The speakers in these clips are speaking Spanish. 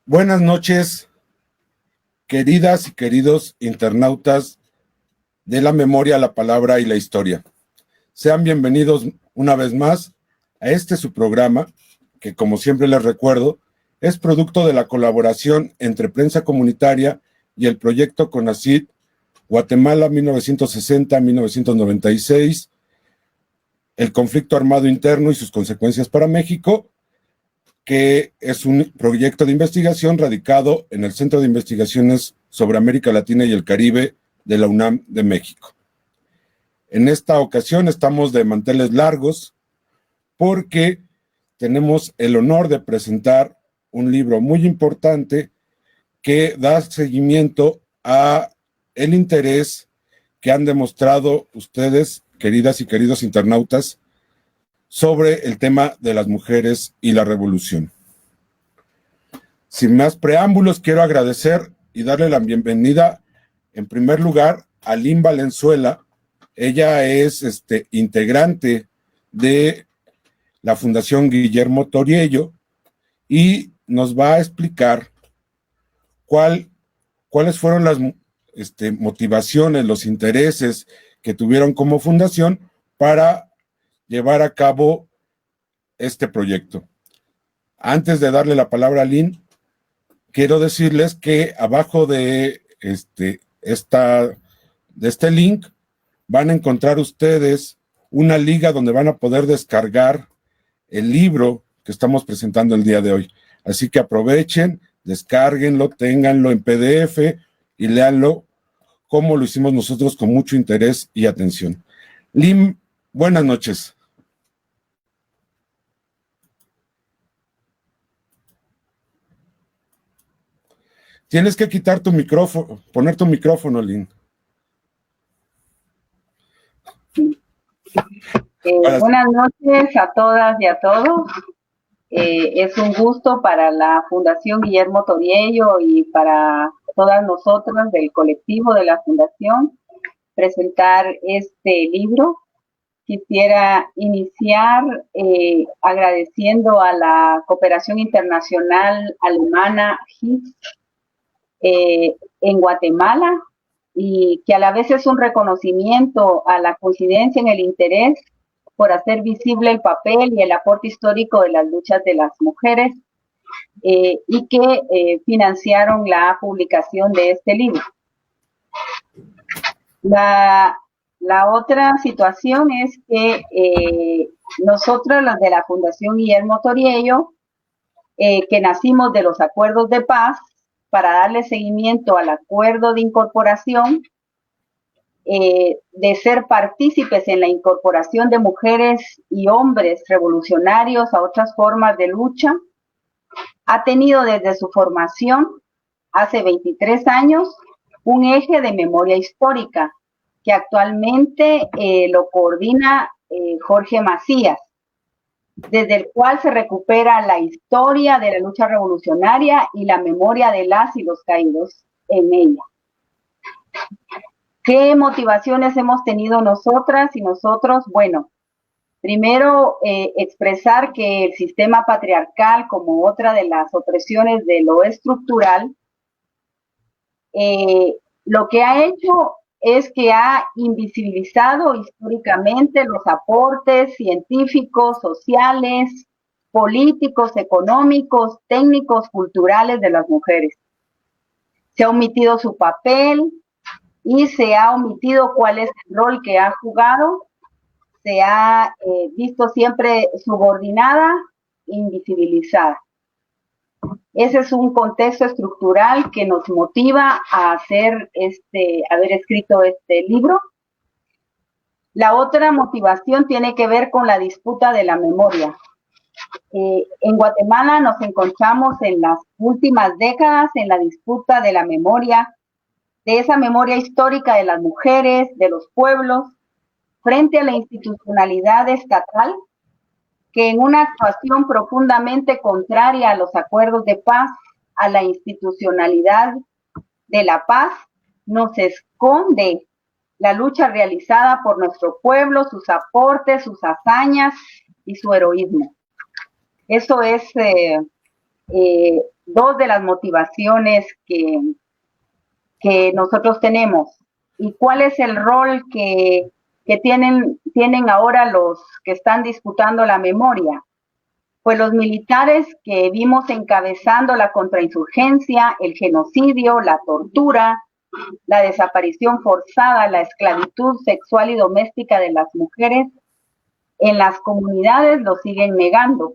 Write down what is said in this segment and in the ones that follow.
Buenas noches, queridas y queridos internautas de la memoria, la palabra y la historia. Sean bienvenidos una vez más a su programa, que como siempre les recuerdo, es producto de la colaboración entre Prensa Comunitaria y el proyecto CONACYT Guatemala 1960-1996, el conflicto armado interno y sus consecuencias para México, que es un proyecto de investigación radicado en el Centro de Investigaciones sobre América Latina y el Caribe de la UNAM de México. En esta ocasión estamos de manteles largos porque tenemos el honor de presentar un libro muy importante que da seguimiento a el interés que han demostrado ustedes, queridas y queridos internautas, sobre el tema de las mujeres y la revolución. Sin más preámbulos, quiero agradecer y darle la bienvenida, en primer lugar, a Lynn Valenzuela. Ella es integrante de la Fundación Guillermo Toriello y nos va a explicar cuáles fueron las motivaciones, los intereses que tuvieron como fundación para llevar a cabo este proyecto. Antes de darle la palabra a Lynn, quiero decirles que abajo de este link van a encontrar ustedes una liga donde van a poder descargar el libro que estamos presentando el día de hoy. Así que aprovechen, descárguenlo, ténganlo en PDF y léanlo como lo hicimos nosotros con mucho interés y atención. Lynn, buenas noches. Tienes que quitar tu micrófono, poner tu micrófono, Lynn. Buenas noches a todas y a todos. Es un gusto para la Fundación Guillermo Toriello y para todas nosotras del colectivo de la Fundación presentar este libro. Quisiera iniciar agradeciendo a la Cooperación Internacional Alemana HIS en Guatemala, y que a la vez es un reconocimiento a la coincidencia en el interés por hacer visible el papel y el aporte histórico de las luchas de las mujeres, y que financiaron la publicación de este libro. La otra situación es que nosotros, los de la Fundación Guillermo Toriello, que nacimos de los acuerdos de paz, para darle seguimiento al acuerdo de incorporación, de ser partícipes en la incorporación de mujeres y hombres revolucionarios a otras formas de lucha, ha tenido desde su formación, hace 23 años, un eje de memoria histórica, que actualmente lo coordina Jorge Macías, desde el cual se recupera la historia de la lucha revolucionaria y la memoria de las y los caídos en ella. ¿Qué motivaciones hemos tenido nosotras y nosotros? Bueno, primero expresar que el sistema patriarcal, como otra de las opresiones de lo estructural, lo que ha hecho es que ha invisibilizado históricamente los aportes científicos, sociales, políticos, económicos, técnicos, culturales de las mujeres. Se ha omitido su papel y se ha omitido cuál es el rol que ha jugado. Se ha visto siempre subordinada, invisibilizada. Ese es un contexto estructural que nos motiva a haber escrito este libro. La otra motivación tiene que ver con la disputa de la memoria. En Guatemala nos encontramos en las últimas décadas en la disputa de la memoria, de esa memoria histórica de las mujeres, de los pueblos, frente a la institucionalidad estatal, que en una actuación profundamente contraria a los acuerdos de paz, a la institucionalidad de la paz, nos esconde la lucha realizada por nuestro pueblo, sus aportes, sus hazañas y su heroísmo. Eso es dos de las motivaciones que nosotros tenemos. ¿Y cuál es el rol que tienen ahora los que están disputando la memoria? Pues los militares que vimos encabezando la contrainsurgencia, el genocidio, la tortura, la desaparición forzada, la esclavitud sexual y doméstica de las mujeres, en las comunidades lo siguen negando.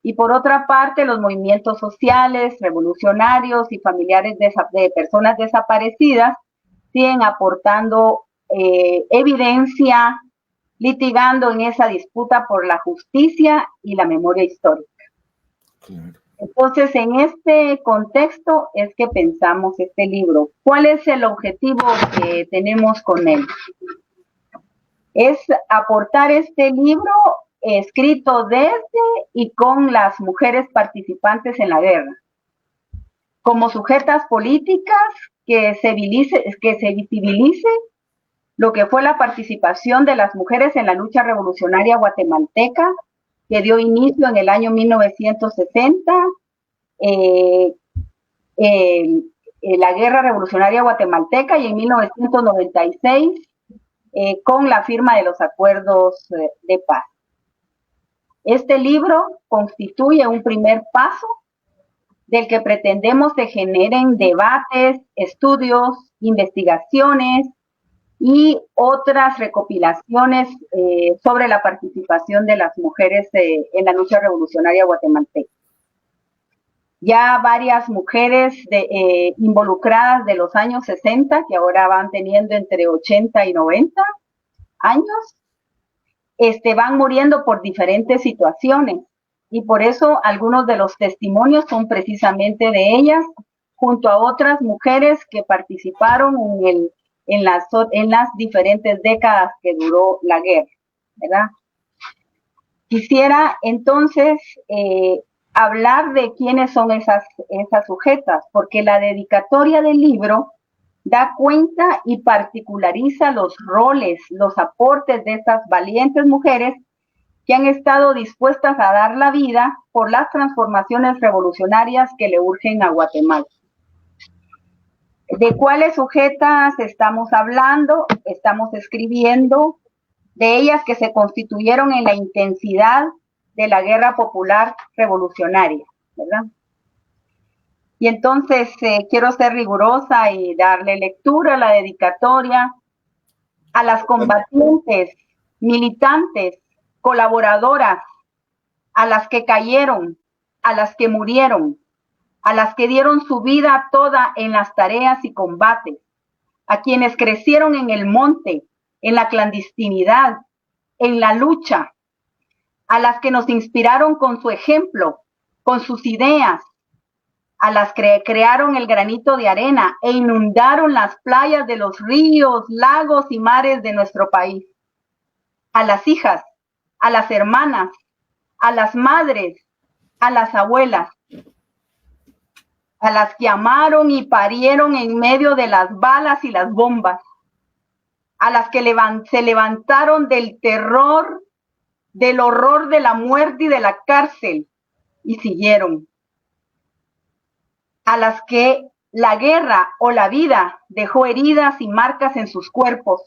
Y por otra parte, los movimientos sociales, revolucionarios y familiares de personas desaparecidas siguen aportando evidencia, litigando en esa disputa por la justicia y la memoria histórica. Claro. Entonces, en este contexto es que pensamos este libro. ¿Cuál es el objetivo que tenemos con él? Es aportar este libro escrito desde y con las mujeres participantes en la guerra, como sujetas políticas, que se visibilice lo que fue la participación de las mujeres en la lucha revolucionaria guatemalteca, que dio inicio en el año 1960, la guerra revolucionaria guatemalteca, y en 1996 con la firma de los acuerdos de paz. Este libro constituye un primer paso del que pretendemos se generen debates, estudios, investigaciones y otras recopilaciones sobre la participación de las mujeres en la lucha revolucionaria guatemalteca. Ya varias mujeres involucradas de los años 60, que ahora van teniendo entre 80 y 90 años, van muriendo por diferentes situaciones, y por eso algunos de los testimonios son precisamente de ellas, junto a otras mujeres que participaron en las diferentes décadas que duró la guerra, ¿verdad? Quisiera entonces hablar de quiénes son esas sujetas, porque la dedicatoria del libro da cuenta y particulariza los roles, los aportes de estas valientes mujeres que han estado dispuestas a dar la vida por las transformaciones revolucionarias que le urgen a Guatemala. ¿De cuáles sujetas estamos hablando? Estamos escribiendo de ellas que se constituyeron en la intensidad de la guerra popular revolucionaria, ¿verdad? Y entonces quiero ser rigurosa y darle lectura a la dedicatoria a las combatientes, militantes, colaboradoras, a las que cayeron, a las que murieron, a las que dieron su vida toda en las tareas y combates, a quienes crecieron en el monte, en la clandestinidad, en la lucha, a las que nos inspiraron con su ejemplo, con sus ideas, a las que crearon el granito de arena e inundaron las playas de los ríos, lagos y mares de nuestro país, a las hijas, a las hermanas, a las madres, a las abuelas, a las que amaron y parieron en medio de las balas y las bombas, a las que se levantaron del terror, del horror de la muerte y de la cárcel y siguieron, a las que la guerra o la vida dejó heridas y marcas en sus cuerpos,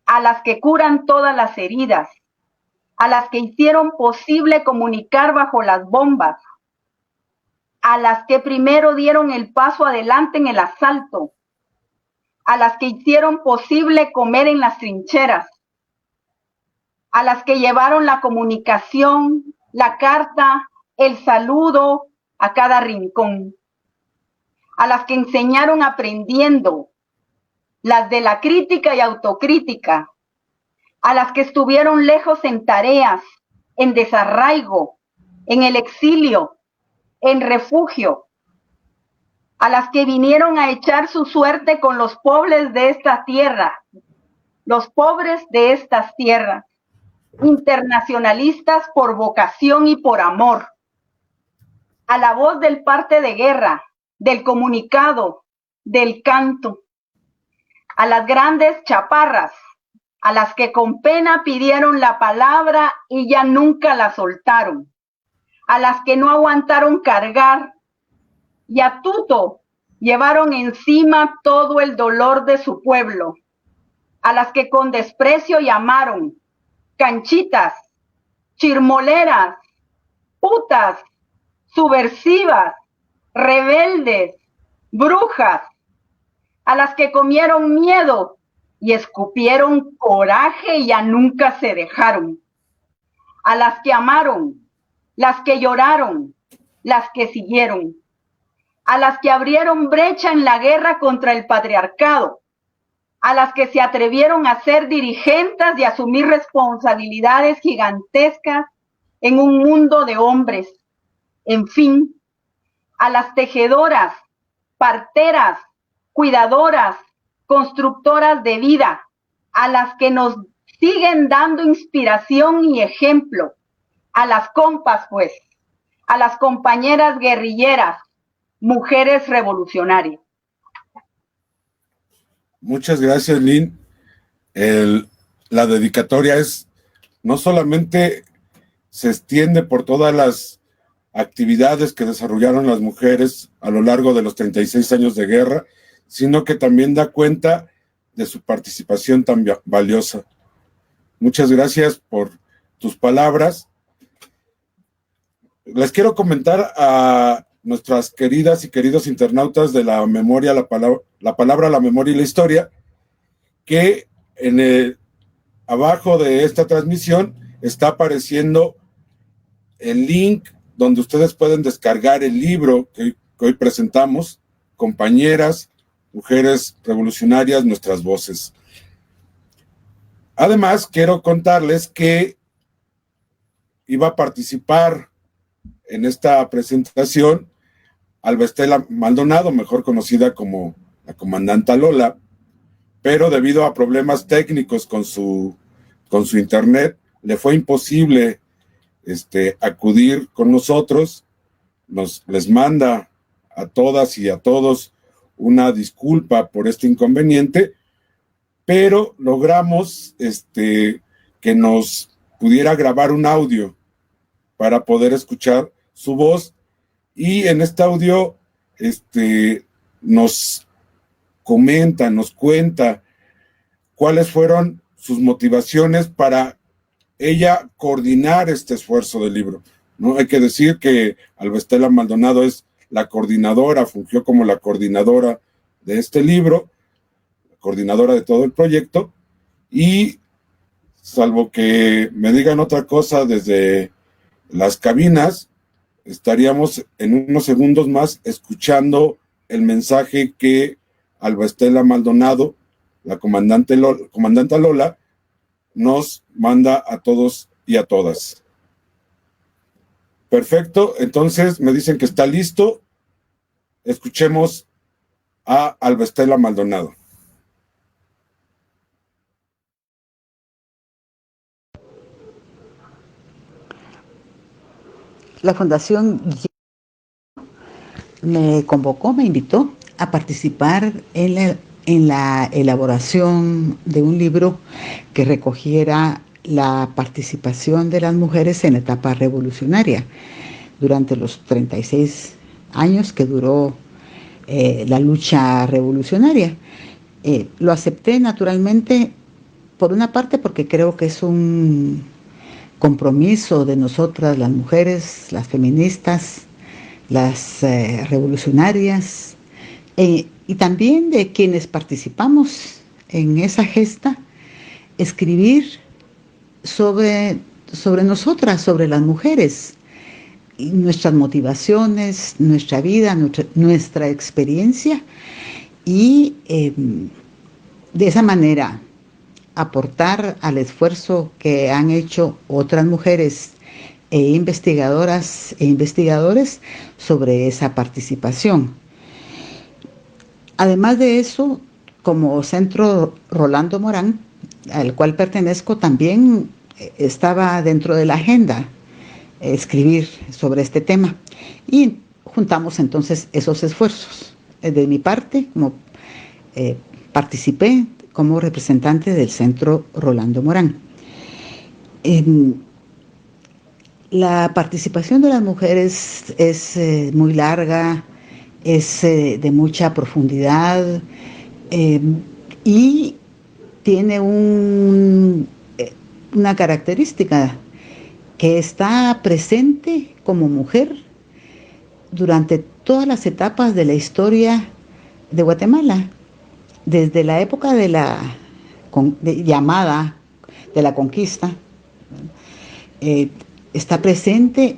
a las que curan todas las heridas, a las que hicieron posible comunicar bajo las bombas, a las que primero dieron el paso adelante en el asalto, a las que hicieron posible comer en las trincheras, a las que llevaron la comunicación, la carta, el saludo a cada rincón, a las que enseñaron aprendiendo, las de la crítica y autocrítica, a las que estuvieron lejos en tareas, en desarraigo, en el exilio, en refugio, a las que vinieron a echar su suerte con los pobres de esta tierra, los pobres de estas tierras, internacionalistas por vocación y por amor, a la voz del parte de guerra, del comunicado, del canto, a las grandes chaparras, a las que con pena pidieron la palabra y ya nunca la soltaron, a las que no aguantaron cargar y a Tuto llevaron encima todo el dolor de su pueblo, a las que con desprecio llamaron canchitas, chirmoleras, putas, subversivas, rebeldes, brujas, a las que comieron miedo y escupieron coraje y ya nunca se dejaron, a las que amaron, las que lloraron, las que siguieron, a las que abrieron brecha en la guerra contra el patriarcado, a las que se atrevieron a ser dirigentes y asumir responsabilidades gigantescas en un mundo de hombres, en fin, a las tejedoras, parteras, cuidadoras, constructoras de vida, a las que nos siguen dando inspiración y ejemplo, a las compas, pues, a las compañeras guerrilleras, mujeres revolucionarias. Muchas gracias, Lynn. La dedicatoria no solamente se extiende por todas las actividades que desarrollaron las mujeres a lo largo de los 36 años de guerra, sino que también da cuenta de su participación tan valiosa. Muchas gracias por tus palabras. Les quiero comentar a nuestras queridas y queridos internautas de la memoria, la palabra, la memoria y la historia, que abajo de esta transmisión está apareciendo el link donde ustedes pueden descargar el libro que hoy presentamos, Compañeras, Mujeres Revolucionarias, Nuestras Voces. Además, quiero contarles que iba a participar en esta presentación Alba Estela Maldonado, mejor conocida como la comandanta Lola, pero debido a problemas técnicos con su internet, le fue imposible acudir con nosotros. Les manda a todas y a todos una disculpa por este inconveniente, pero logramos que nos pudiera grabar un audio para poder escuchar su voz, y en este audio nos comenta, nos cuenta cuáles fueron sus motivaciones para ella coordinar este esfuerzo del libro, ¿no? Hay que decir que Alba Estela Maldonado es la coordinadora, fungió como la coordinadora de este libro, coordinadora de todo el proyecto, y salvo que me digan otra cosa desde las cabinas, estaríamos en unos segundos más escuchando el mensaje que Alba Estela Maldonado, la comandante Lola, nos manda a todos y a todas. Perfecto, entonces me dicen que está listo. Escuchemos a Alba Estela Maldonado. La Fundación me convocó, me invitó a participar en la elaboración de un libro que recogiera la participación de las mujeres en la etapa revolucionaria durante los 36 años que duró la lucha revolucionaria. Lo acepté naturalmente, por una parte porque creo que es un compromiso de nosotras las mujeres, las feministas, las revolucionarias, y también de quienes participamos en esa gesta, escribir sobre nosotras, sobre las mujeres, y nuestras motivaciones, nuestra vida, nuestra experiencia, y de esa manera aportar al esfuerzo que han hecho otras mujeres investigadoras e investigadores sobre esa participación. Además de eso, como Centro Rolando Morán, al cual pertenezco, también estaba dentro de la agenda escribir sobre este tema, y juntamos entonces esos esfuerzos. De mi parte, como participé como representante del Centro Rolando Morán. La participación de las mujeres es muy larga, es de mucha profundidad y tiene una característica que está presente como mujer durante todas las etapas de la historia de Guatemala, desde la época de la llamada de la conquista, está presente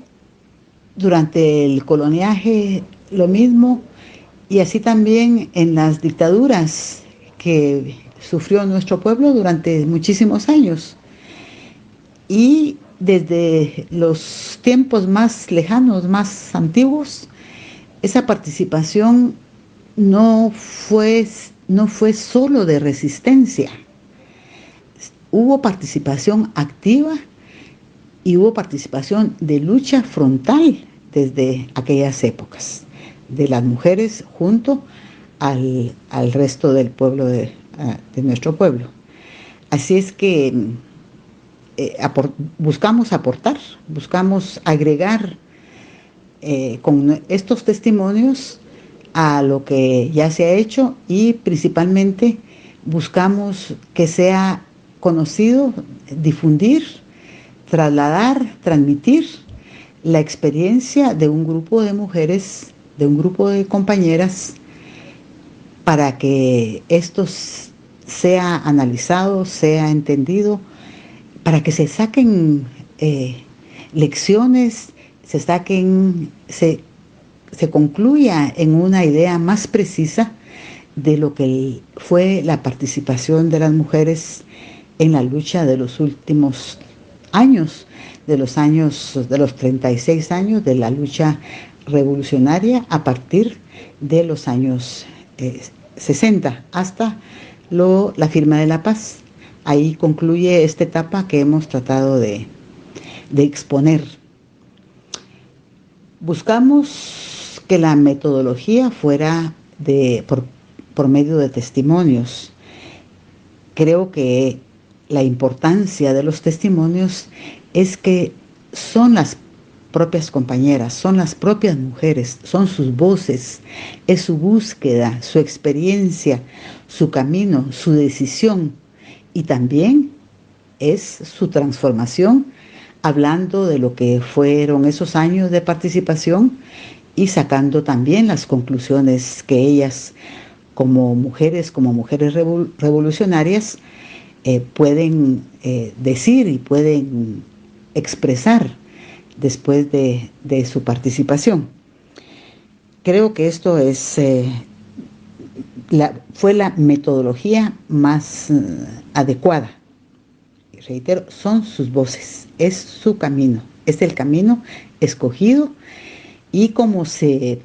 durante el coloniaje, lo mismo, y así también en las dictaduras que sufrió nuestro pueblo durante muchísimos años. Y desde los tiempos más lejanos, más antiguos, esa participación no fue solo de resistencia. Hubo participación activa y hubo participación de lucha frontal desde aquellas épocas, de las mujeres junto al resto del pueblo, de nuestro pueblo. Así es que buscamos aportar, buscamos agregar con estos testimonios a lo que ya se ha hecho, y principalmente buscamos que sea conocido, difundir, trasladar, transmitir la experiencia de un grupo de mujeres, de un grupo de compañeras, para que esto sea analizado, sea entendido, para que se saquen lecciones, se concluya en una idea más precisa de lo que fue la participación de las mujeres en la lucha de los últimos años, de los 36 años de la lucha revolucionaria, a partir de los años 60 hasta la firma de la paz. Ahí concluye esta etapa que hemos tratado de exponer. Buscamos que la metodología fuera por medio de testimonios. Creo que la importancia de los testimonios es que son las propias compañeras, son las propias mujeres, son sus voces, es su búsqueda, su experiencia, su camino, su decisión, y también es su transformación, hablando de lo que fueron esos años de participación y sacando también las conclusiones que ellas, como mujeres revolucionarias, pueden decir y pueden expresar después de su participación. Creo que esto fue la metodología más adecuada. Y reitero, son sus voces, es su camino, es el camino escogido, y como se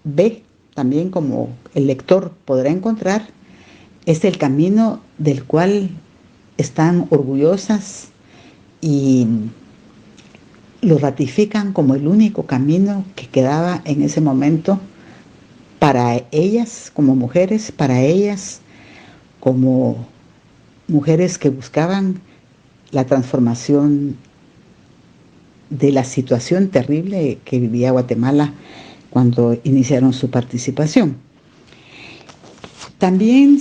ve también, como el lector podrá encontrar, es el camino del cual están orgullosas y lo ratifican como el único camino que quedaba en ese momento para ellas como mujeres, para ellas como mujeres que buscaban la transformación de la situación terrible que vivía Guatemala cuando iniciaron su participación. También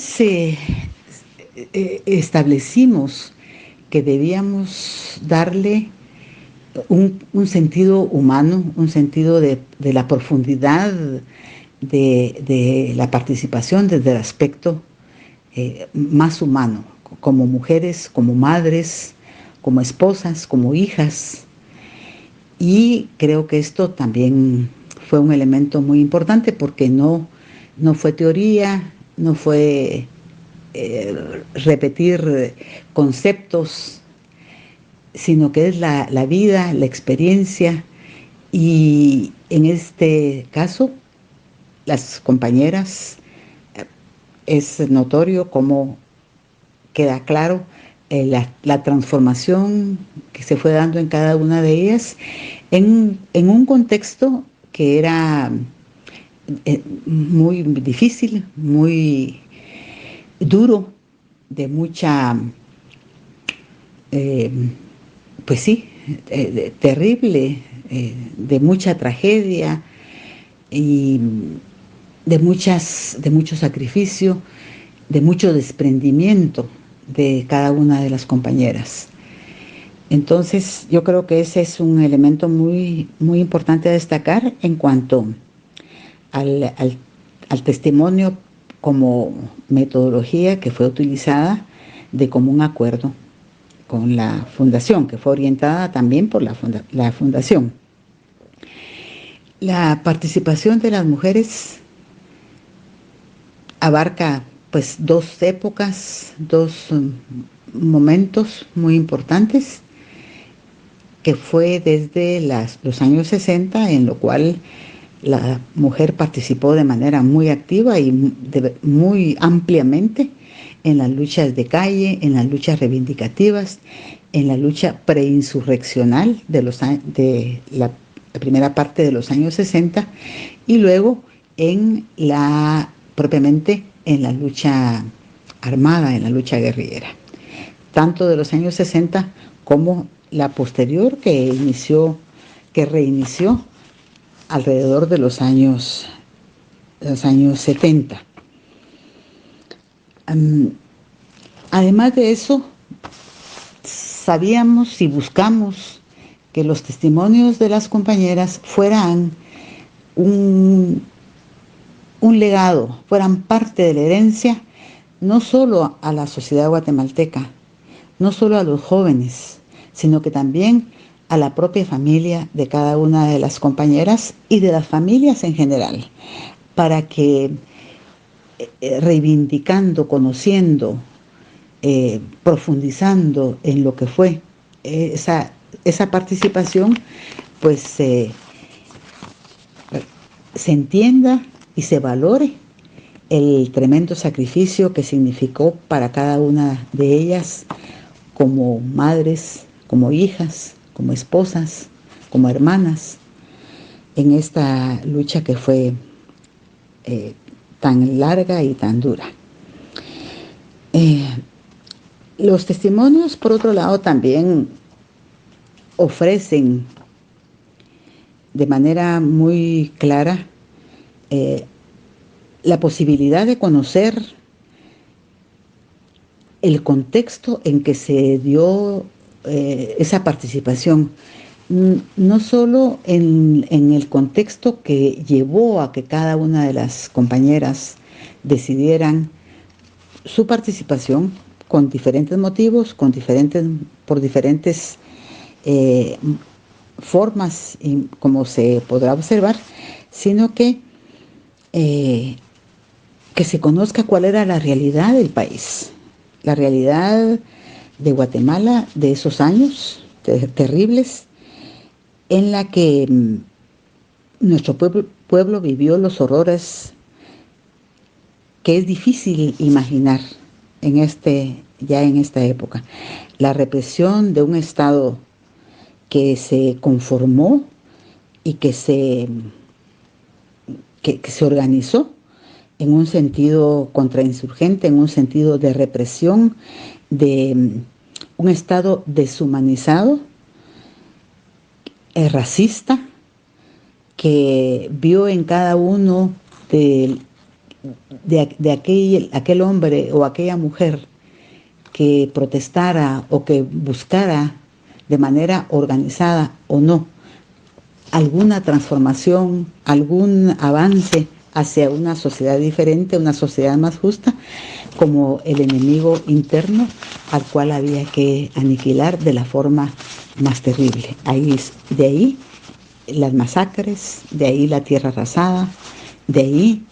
establecimos que debíamos darle un sentido humano, un sentido de la profundidad de la participación desde el aspecto más humano, como mujeres, como madres, como esposas, como hijas. Y creo que esto también fue un elemento muy importante, porque no fue teoría, no fue repetir conceptos, sino que es la vida, la experiencia. Y en este caso, las compañeras, es notorio cómo queda claro la transformación que se fue dando en cada una de ellas en un contexto que era muy difícil, muy duro, de mucha, terrible, de mucha tragedia, y de mucho sacrificio, de mucho desprendimiento de cada una de las compañeras. Entonces, yo creo que ese es un elemento muy, muy importante a destacar en cuanto al testimonio como metodología que fue utilizada de común acuerdo con la fundación, que fue orientada también por la fundación. La participación de las mujeres abarca pues dos épocas, dos momentos muy importantes, que fue desde los años 60, en lo cual la mujer participó de manera muy activa y muy ampliamente en las luchas de calle, en las luchas reivindicativas, en la lucha preinsurreccional de la primera parte de los años 60 y luego propiamente en la lucha armada, en la lucha guerrillera, tanto de los años 60 como la posterior que reinició alrededor de los años 70. Además de eso, sabíamos y buscamos que los testimonios de las compañeras fueran un legado, fueran parte de la herencia, no solo a la sociedad guatemalteca, no solo a los jóvenes, sino que también a la propia familia de cada una de las compañeras y de las familias en general, para que reivindicando, conociendo, profundizando en lo que fue esa participación, pues se entienda y se valore el tremendo sacrificio que significó para cada una de ellas como madres, como hijas, como esposas, como hermanas, en esta lucha que fue tan larga y tan dura. Los testimonios, por otro lado, también ofrecen de manera muy clara la posibilidad de conocer el contexto en que se dio esa participación, no solo en el contexto que llevó a que cada una de las compañeras decidieran su participación con diferentes motivos, por diferentes formas, como se podrá observar, sino que se conozca cuál era la realidad del país, la realidad de Guatemala de esos años terribles, en la que nuestro pueblo vivió los horrores que es difícil imaginar ya en esta época. La represión de un Estado que se conformó y que se organizó en un sentido contrainsurgente, en un sentido de represión, de un Estado deshumanizado, racista, que vio en cada uno de aquel hombre o aquella mujer que protestara o que buscara de manera organizada o no alguna transformación, algún avance hacia una sociedad diferente, una sociedad más justa, como el enemigo interno al cual había que aniquilar de la forma más terrible. De ahí las masacres, de ahí la tierra arrasada, de ahí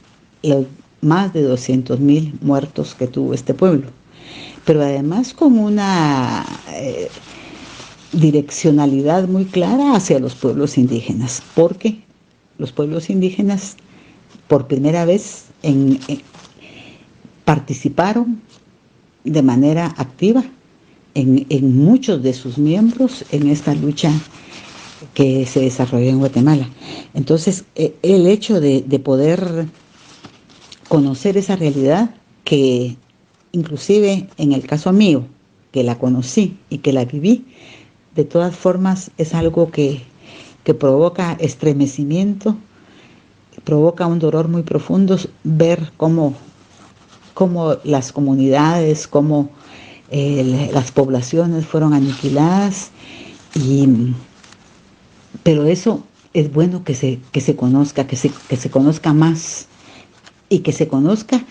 los más de 200,000 muertos que tuvo este pueblo. Pero además con una direccionalidad muy clara hacia los pueblos indígenas, porque los pueblos indígenas por primera vez participaron de manera activa en muchos de sus miembros en esta lucha que se desarrolló en Guatemala. Entonces, el hecho de poder conocer esa realidad, que inclusive en el caso mío, que la conocí y que la viví, de todas formas es algo que provoca estremecimiento, provoca un dolor muy profundo ver cómo las comunidades, cómo las poblaciones fueron aniquiladas, pero eso es bueno que se conozca, que se conozca más y que se conozca,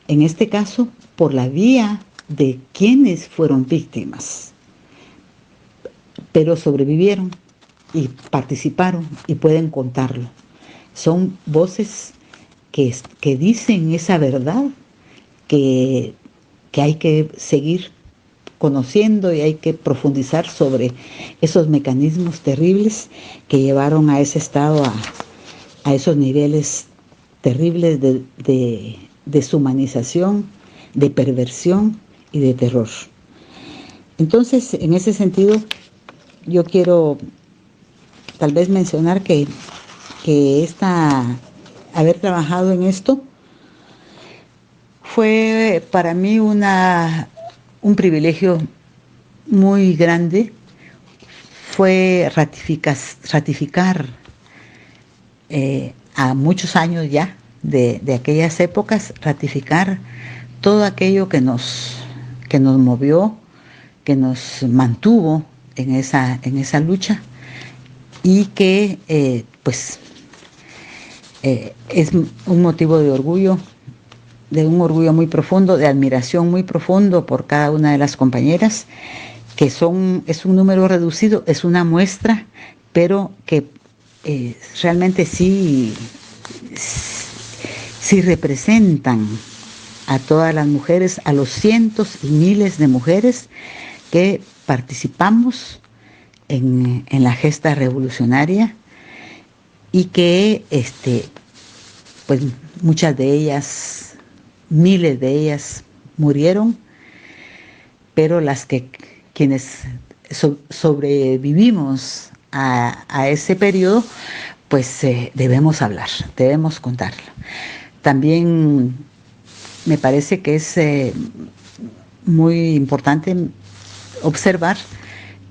en este caso, por la vía de quienes fueron víctimas, pero sobrevivieron y participaron y pueden contarlo. Son voces que dicen esa verdad que hay que seguir conociendo y hay que profundizar sobre esos mecanismos terribles que llevaron a ese estado, a esos niveles terribles de deshumanización, de perversión y de terror. Entonces, en ese sentido, yo quiero tal vez mencionar que haber trabajado en esto fue para mí un privilegio muy grande. Fue ratificar a muchos años ya de aquellas épocas, ratificar todo aquello que nos movió, que nos mantuvo en esa lucha, y que es un motivo de orgullo, de un orgullo muy profundo, de admiración muy profundo por cada una de las compañeras, que es un número reducido, es una muestra, pero que realmente sí representan a todas las mujeres, a los cientos y miles de mujeres que participamos en la gesta revolucionaria, y que pues muchas de ellas, miles de ellas murieron, pero quienes sobrevivimos a ese periodo, pues debemos hablar, debemos contarlo. También me parece que es muy importante observar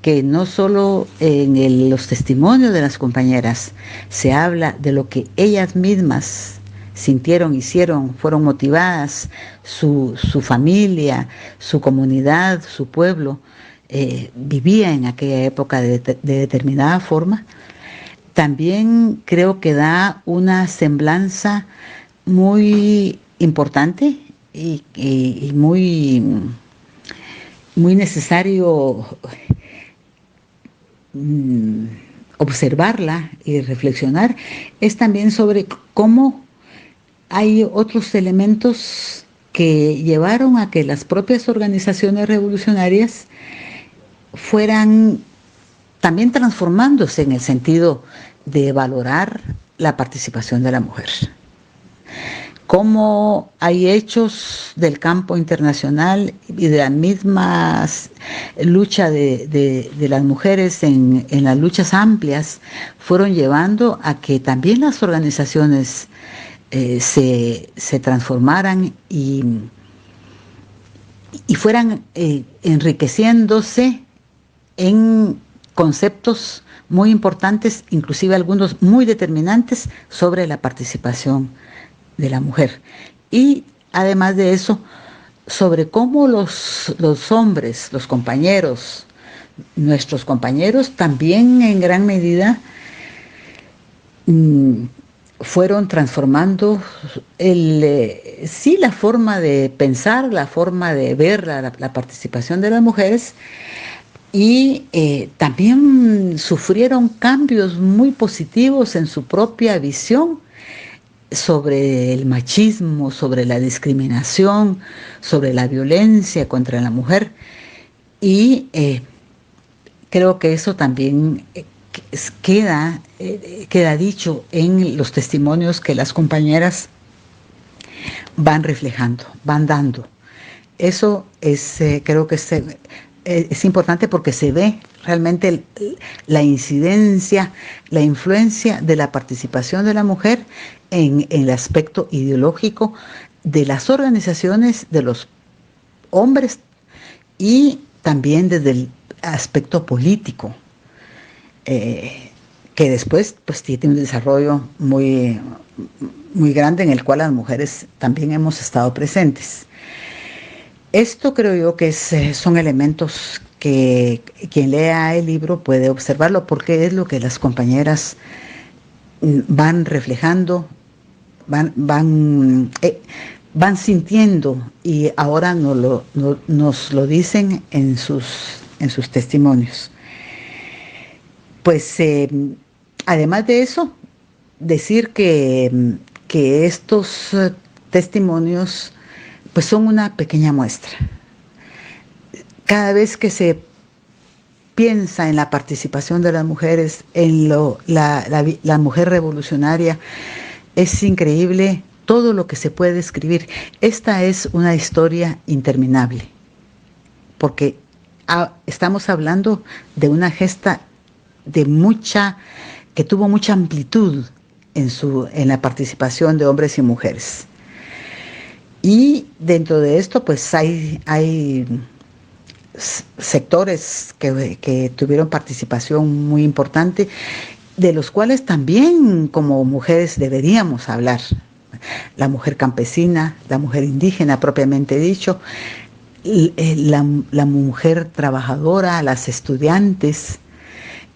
que no solo en los testimonios de las compañeras se habla de lo que ellas mismas sintieron, hicieron, fueron motivadas, su familia, su comunidad, su pueblo vivía en aquella época de determinada forma. También creo que da una semblanza muy importante y muy necesario observarla y reflexionar, es también sobre cómo hay otros elementos que llevaron a que las propias organizaciones revolucionarias fueran también transformándose en el sentido de valorar la participación de la mujer. Cómo hay hechos del campo internacional y de la misma lucha de las mujeres en las luchas amplias fueron llevando a que también las organizaciones se transformaran y fueran enriqueciéndose en conceptos muy importantes, inclusive algunos muy determinantes, sobre la participación de la mujer. Y además de eso, sobre cómo los hombres, los compañeros, nuestros compañeros, también en gran medida fueron transformando la forma de pensar, la forma de ver la participación de las mujeres, y también sufrieron cambios muy positivos en su propia visión sobre el machismo, sobre la discriminación, sobre la violencia contra la mujer. Y creo que eso también queda dicho en los testimonios que las compañeras van reflejando, van dando. Eso creo que es importante, porque se ve realmente la incidencia, la influencia de la participación de la mujer en el aspecto ideológico de las organizaciones, de los hombres, y también desde el aspecto político. que después pues tiene un desarrollo muy, muy grande en el cual las mujeres también hemos estado presentes. Esto creo yo que son elementos que quien lea el libro puede observarlo, porque es lo que las compañeras van reflejando, van sintiendo, y ahora nos lo dicen en sus testimonios. Pues además de eso, decir que estos testimonios pues son una pequeña muestra. Cada vez que se piensa en la participación de las mujeres, en la mujer revolucionaria, es increíble todo lo que se puede escribir. Esta es una historia interminable, porque estamos hablando de una gesta que tuvo mucha amplitud en la participación de hombres y mujeres. Y dentro de esto, pues hay sectores que tuvieron participación muy importante, de los cuales también como mujeres deberíamos hablar. La mujer campesina, la mujer indígena propiamente dicho, la mujer trabajadora, las estudiantes,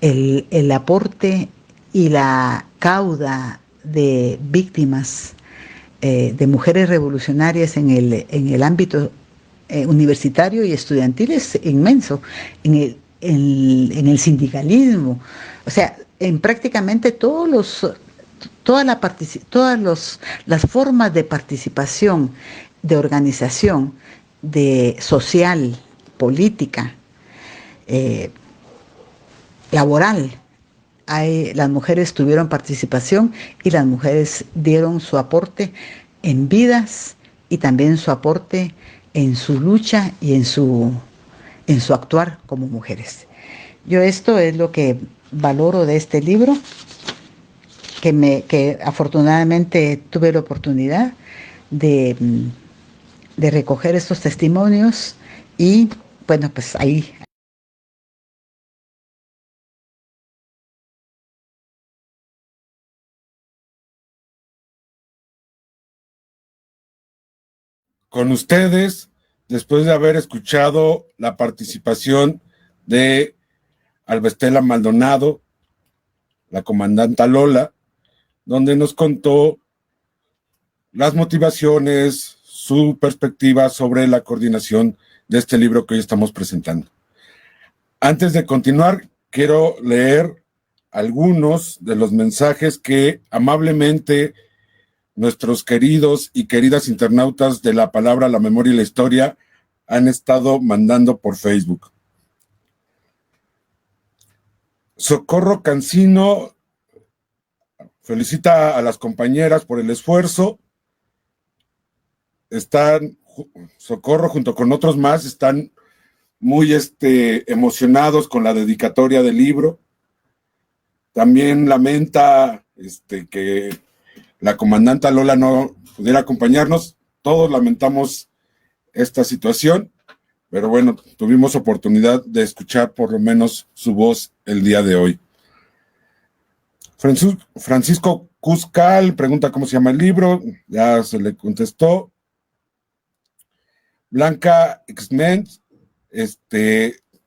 el aporte y la cauda de víctimas de mujeres revolucionarias en el ámbito universitario y estudiantil es inmenso, en el sindicalismo, o sea, en prácticamente todas las formas de participación, de organización, de social, política, laboral. Las mujeres tuvieron participación y las mujeres dieron su aporte en vidas y también su aporte en su lucha y en su actuar como mujeres. Yo esto es lo que valoro de este libro, que afortunadamente tuve la oportunidad de recoger estos testimonios y bueno, pues ahí. Con ustedes, después de haber escuchado la participación de Alba Estela Maldonado, la comandanta Lola, donde nos contó las motivaciones, su perspectiva sobre la coordinación de este libro que hoy estamos presentando. Antes de continuar, quiero leer algunos de los mensajes que amablemente nuestros queridos y queridas internautas de La Palabra, la Memoria y la Historia han estado mandando por Facebook. Socorro Cancino felicita a las compañeras por el esfuerzo. Socorro junto con otros más están muy emocionados con la dedicatoria del libro. También lamenta que la comandanta Lola no pudiera acompañarnos. Todos lamentamos esta situación, pero bueno, tuvimos oportunidad de escuchar por lo menos su voz el día de hoy. Francisco Cuscal pregunta cómo se llama el libro, ya se le contestó. Blanca X-Men,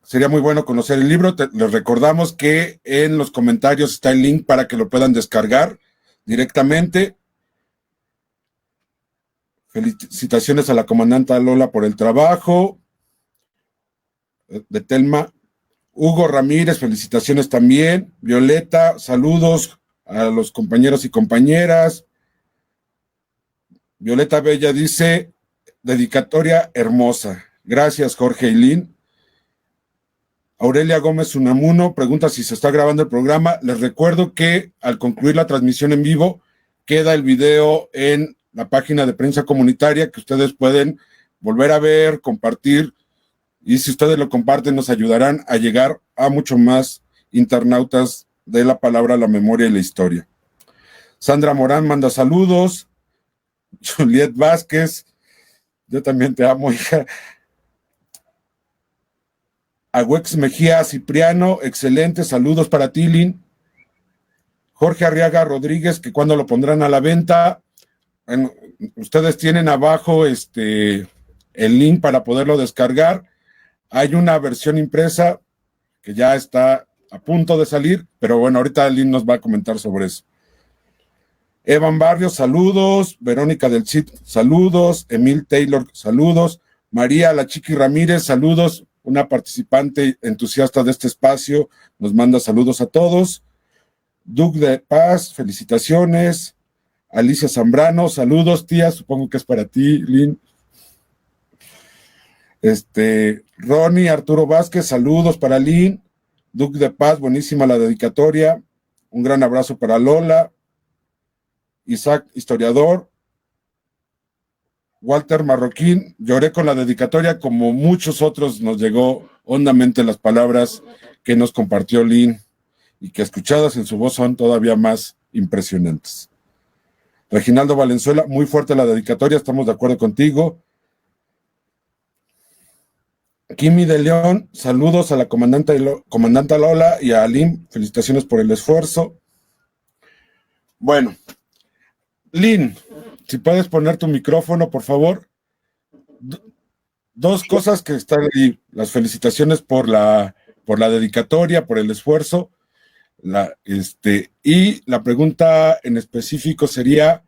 sería muy bueno conocer el libro. Les recordamos que en los comentarios está el link para que lo puedan descargar directamente. Felicitaciones a la comandanta Lola por el trabajo. De Telma. Hugo Ramírez, felicitaciones también. Violeta, saludos a los compañeros y compañeras. Violeta Bella dice, dedicatoria hermosa. Gracias, Jorge Ailín. Aurelia Gómez Unamuno pregunta si se está grabando el programa. Les recuerdo que al concluir la transmisión en vivo, queda el video en la página de prensa comunitaria que ustedes pueden volver a ver, compartir, y si ustedes lo comparten nos ayudarán a llegar a mucho más internautas de La Palabra, la Memoria y la Historia. Sandra Morán manda saludos. Juliet Vázquez, yo también te amo, hija. Agüex Mejía Cipriano, excelente, saludos para ti, Lin. Jorge Arriaga Rodríguez, que cuando lo pondrán a la venta. Bueno, ustedes tienen abajo el link para poderlo descargar. Hay una versión impresa que ya está a punto de salir, pero bueno, ahorita Lynn nos va a comentar sobre eso. Evan Barrios, saludos. Verónica del Cid, saludos. Emil Taylor, saludos. María La Chiqui Ramírez, saludos. Una participante entusiasta de este espacio, nos manda saludos a todos. Duke de Paz, felicitaciones. Alicia Zambrano, saludos, tía, supongo que es para ti, Lynn. Ronnie Arturo Vázquez, saludos para Lynn. Duke de Paz, buenísima la dedicatoria. Un gran abrazo para Lola. Isaac, historiador. Walter Marroquín, lloré con la dedicatoria, como muchos otros nos llegó hondamente las palabras que nos compartió Lynn y que escuchadas en su voz son todavía más impresionantes. Reginaldo Valenzuela, muy fuerte la dedicatoria, estamos de acuerdo contigo. Kimi de León, saludos a la comandante Lola y a Lynn, felicitaciones por el esfuerzo. Bueno, Lynn, si puedes poner tu micrófono, por favor. Dos cosas que están ahí, las felicitaciones por la dedicatoria, por el esfuerzo. Y la pregunta en específico sería,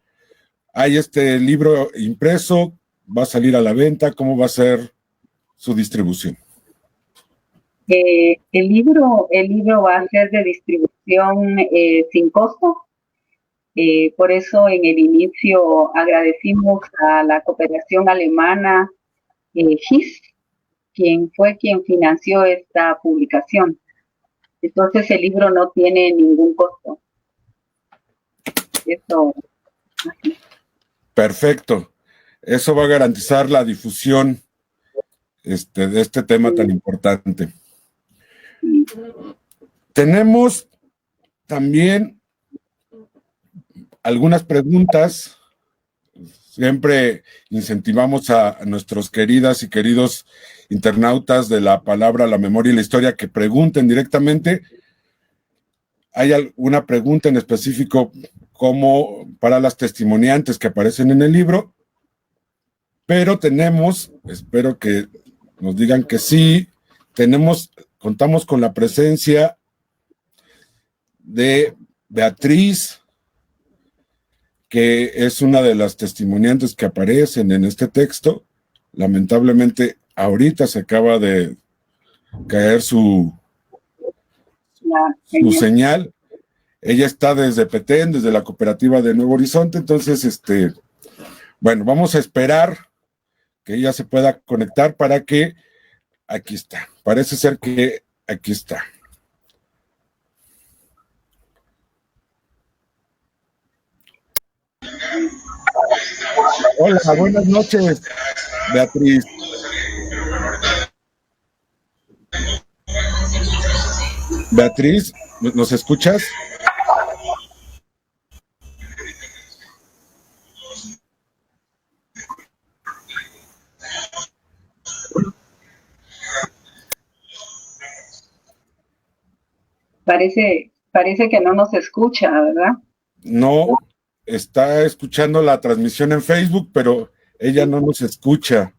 ¿hay este libro impreso? ¿Va a salir a la venta? ¿Cómo va a ser su distribución? El libro va a ser de distribución sin costo. Por eso en el inicio agradecimos a la cooperación alemana HIS, quien financió esta publicación. Entonces el libro no tiene ningún costo. Eso. Así. Perfecto. Eso va a garantizar la difusión de este tema tan importante. Tenemos también algunas preguntas. Siempre incentivamos a nuestros queridas y queridos internautas de la palabra, la memoria y la historia que pregunten directamente. ¿Hay alguna pregunta en específico como para las testimoniantes que aparecen en el libro? Pero tenemos, espero que nos digan que sí, contamos con la presencia de Beatriz, que es una de las testimoniantes que aparecen en este texto. Lamentablemente, ahorita se acaba de caer su señal. Ella está desde Petén, desde la cooperativa de Nuevo Horizonte, entonces, bueno, vamos a esperar que ella se pueda conectar para que, aquí está, parece ser que aquí está. Hola, buenas noches, Beatriz. Beatriz, ¿nos escuchas? Parece que no nos escucha, ¿verdad? No, está escuchando la transmisión en Facebook, pero ella no nos escucha.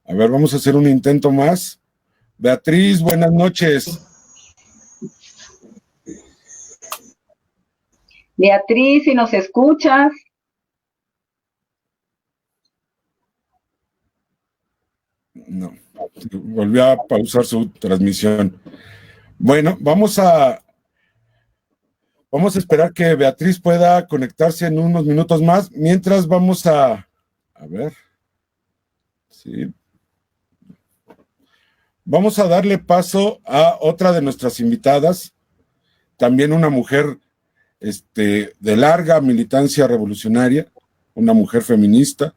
A ver, vamos a hacer un intento más. Beatriz, buenas noches. Beatriz, si nos escuchas. No, volvió a pausar su transmisión. Bueno, vamos a esperar que Beatriz pueda conectarse en unos minutos más. Mientras vamos a ver. Sí. Vamos a darle paso a otra de nuestras invitadas, también una mujer de larga militancia revolucionaria, una mujer feminista,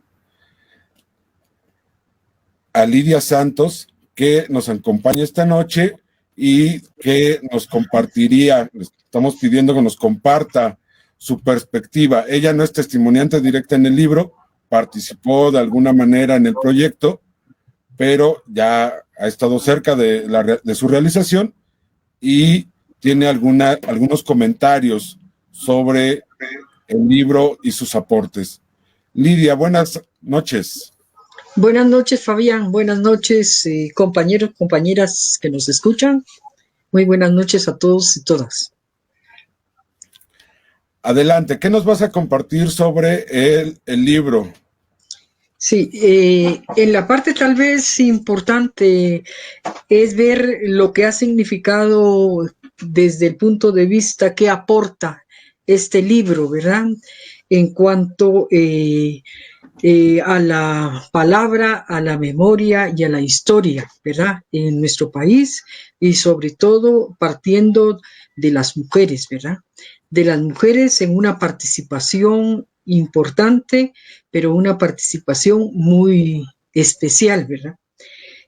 a Lidia Santos, que nos acompaña esta noche y que nos compartiría, estamos pidiendo que nos comparta su perspectiva. Ella no es testimoniante directa en el libro, participó de alguna manera en el proyecto, pero ya ha estado cerca de su realización y tiene algunos comentarios sobre el libro y sus aportes. Lidia, buenas noches. Buenas noches, Fabián. Buenas noches, compañeros, compañeras que nos escuchan. Muy buenas noches a todos y todas. Adelante, ¿qué nos vas a compartir sobre el libro? Sí, en la parte tal vez importante es ver lo que ha significado desde el punto de vista que aporta este libro, ¿verdad? En cuanto a la palabra, a la memoria y a la historia, ¿verdad? En nuestro país y sobre todo partiendo de las mujeres, ¿verdad? De las mujeres en una participación importante, pero una participación muy especial, ¿verdad?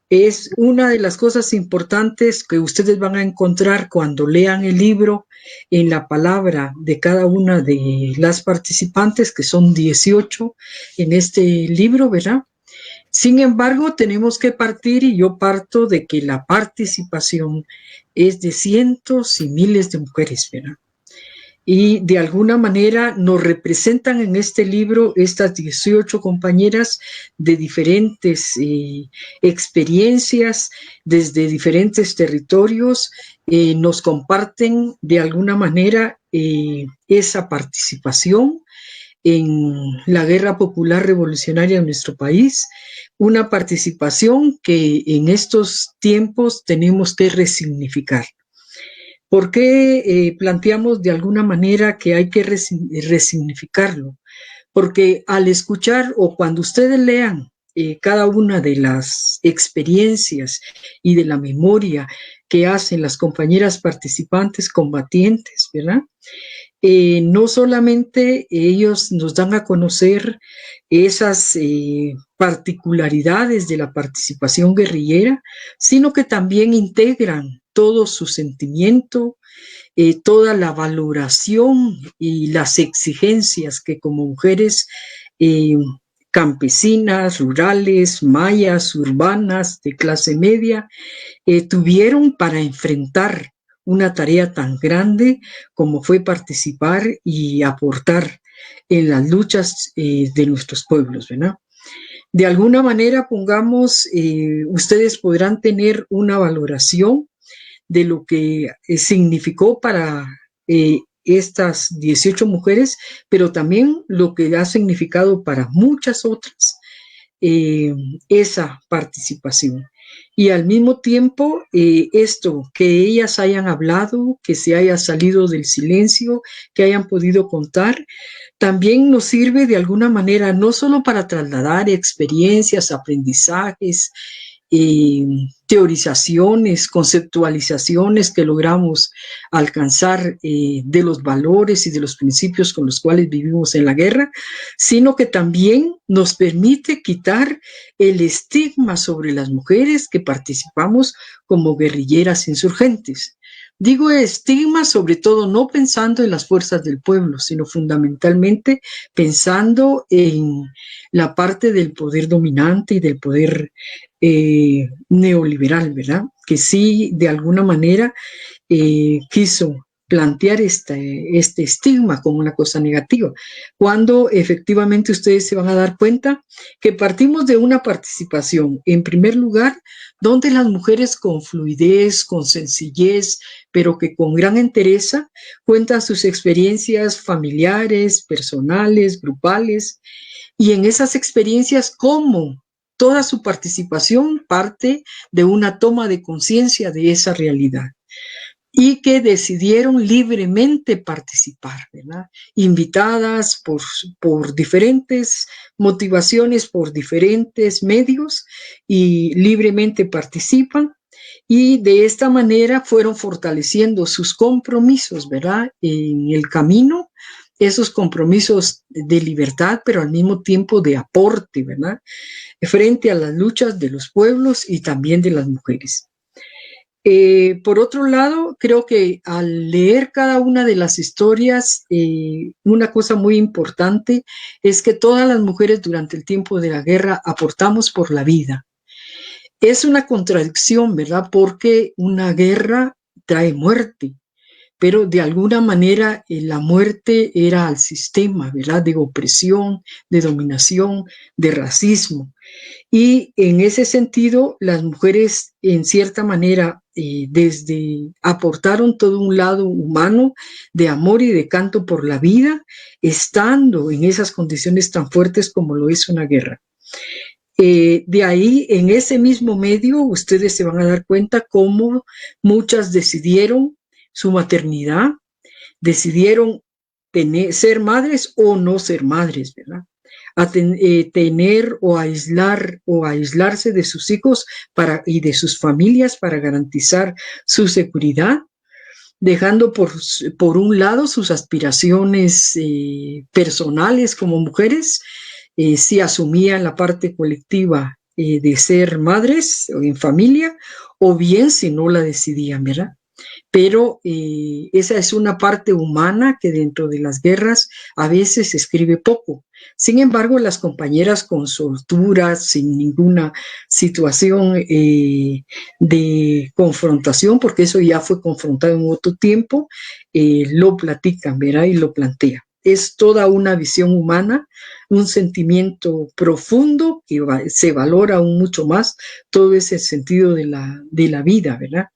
Es una de las cosas importantes que ustedes van a encontrar cuando lean el libro en la palabra de cada una de las participantes, que son 18 en este libro, ¿verdad? Sin embargo, tenemos que partir, y yo parto de que la participación es de cientos y miles de mujeres, ¿verdad? Y de alguna manera nos representan en este libro estas 18 compañeras de diferentes experiencias, desde diferentes territorios, nos comparten de alguna manera esa participación en la guerra popular revolucionaria en nuestro país, una participación que en estos tiempos tenemos que resignificar. ¿Por qué planteamos de alguna manera que hay que resignificarlo? Porque al escuchar o cuando ustedes lean cada una de las experiencias y de la memoria que hacen las compañeras participantes combatientes, ¿verdad? No solamente ellos nos dan a conocer esas particularidades de la participación guerrillera, sino que también integran todo su sentimiento, toda la valoración y las exigencias que como mujeres campesinas, rurales, mayas, urbanas, de clase media, tuvieron para enfrentar una tarea tan grande como fue participar y aportar en las luchas de nuestros pueblos, ¿verdad? De alguna manera, pongamos, ustedes podrán tener una valoración de lo que significó para estas 18 mujeres, pero también lo que ha significado para muchas otras esa participación. Y al mismo tiempo, esto, que ellas hayan hablado, que se haya salido del silencio, que hayan podido contar, también nos sirve de alguna manera no solo para trasladar experiencias, aprendizajes, teorizaciones, conceptualizaciones que logramos alcanzar de los valores y de los principios con los cuales vivimos en la guerra, sino que también nos permite quitar el estigma sobre las mujeres que participamos como guerrilleras insurgentes. Digo estigma sobre todo no pensando en las fuerzas del pueblo, sino fundamentalmente pensando en la parte del poder dominante y del poder neoliberal, ¿verdad? Que sí, de alguna manera, quiso plantear este estigma como una cosa negativa, cuando efectivamente ustedes se van a dar cuenta que partimos de una participación, en primer lugar, donde las mujeres con fluidez, con sencillez, pero que con gran entereza cuentan sus experiencias familiares, personales, grupales, y en esas experiencias, cómo toda su participación parte de una toma de conciencia de esa realidad y que decidieron libremente participar, ¿verdad? Invitadas por diferentes motivaciones, por diferentes medios, y libremente participan, y de esta manera fueron fortaleciendo sus compromisos, ¿verdad? En el camino, esos compromisos de libertad, pero al mismo tiempo de aporte, ¿verdad? Frente a las luchas de los pueblos y también de las mujeres. Por otro lado, creo que al leer cada una de las historias, una cosa muy importante es que todas las mujeres durante el tiempo de la guerra aportamos por la vida. Es una contradicción, ¿verdad? Porque una guerra trae muerte, pero de alguna manera la muerte era al sistema, ¿verdad? De opresión, de dominación, de racismo. Y en ese sentido, las mujeres, en cierta manera, desde aportaron todo un lado humano de amor y de canto por la vida, estando en esas condiciones tan fuertes como lo es una guerra. De ahí, en ese mismo medio, ustedes se van a dar cuenta cómo muchas decidieron su maternidad, decidieron ser madres o no ser madres, ¿verdad? Tener o aislarse de sus hijos y de sus familias para garantizar su seguridad, dejando por un lado sus aspiraciones personales como mujeres, si asumían la parte colectiva de ser madres en familia, o bien si no la decidían, ¿verdad? Pero esa es una parte humana que dentro de las guerras a veces se escribe poco. Sin embargo, las compañeras con soltura, sin ninguna situación de confrontación, porque eso ya fue confrontado en otro tiempo, lo platican, ¿verdad? Y lo plantean. Es toda una visión humana, un sentimiento profundo que se valora aún mucho más, todo ese sentido de la vida, ¿verdad?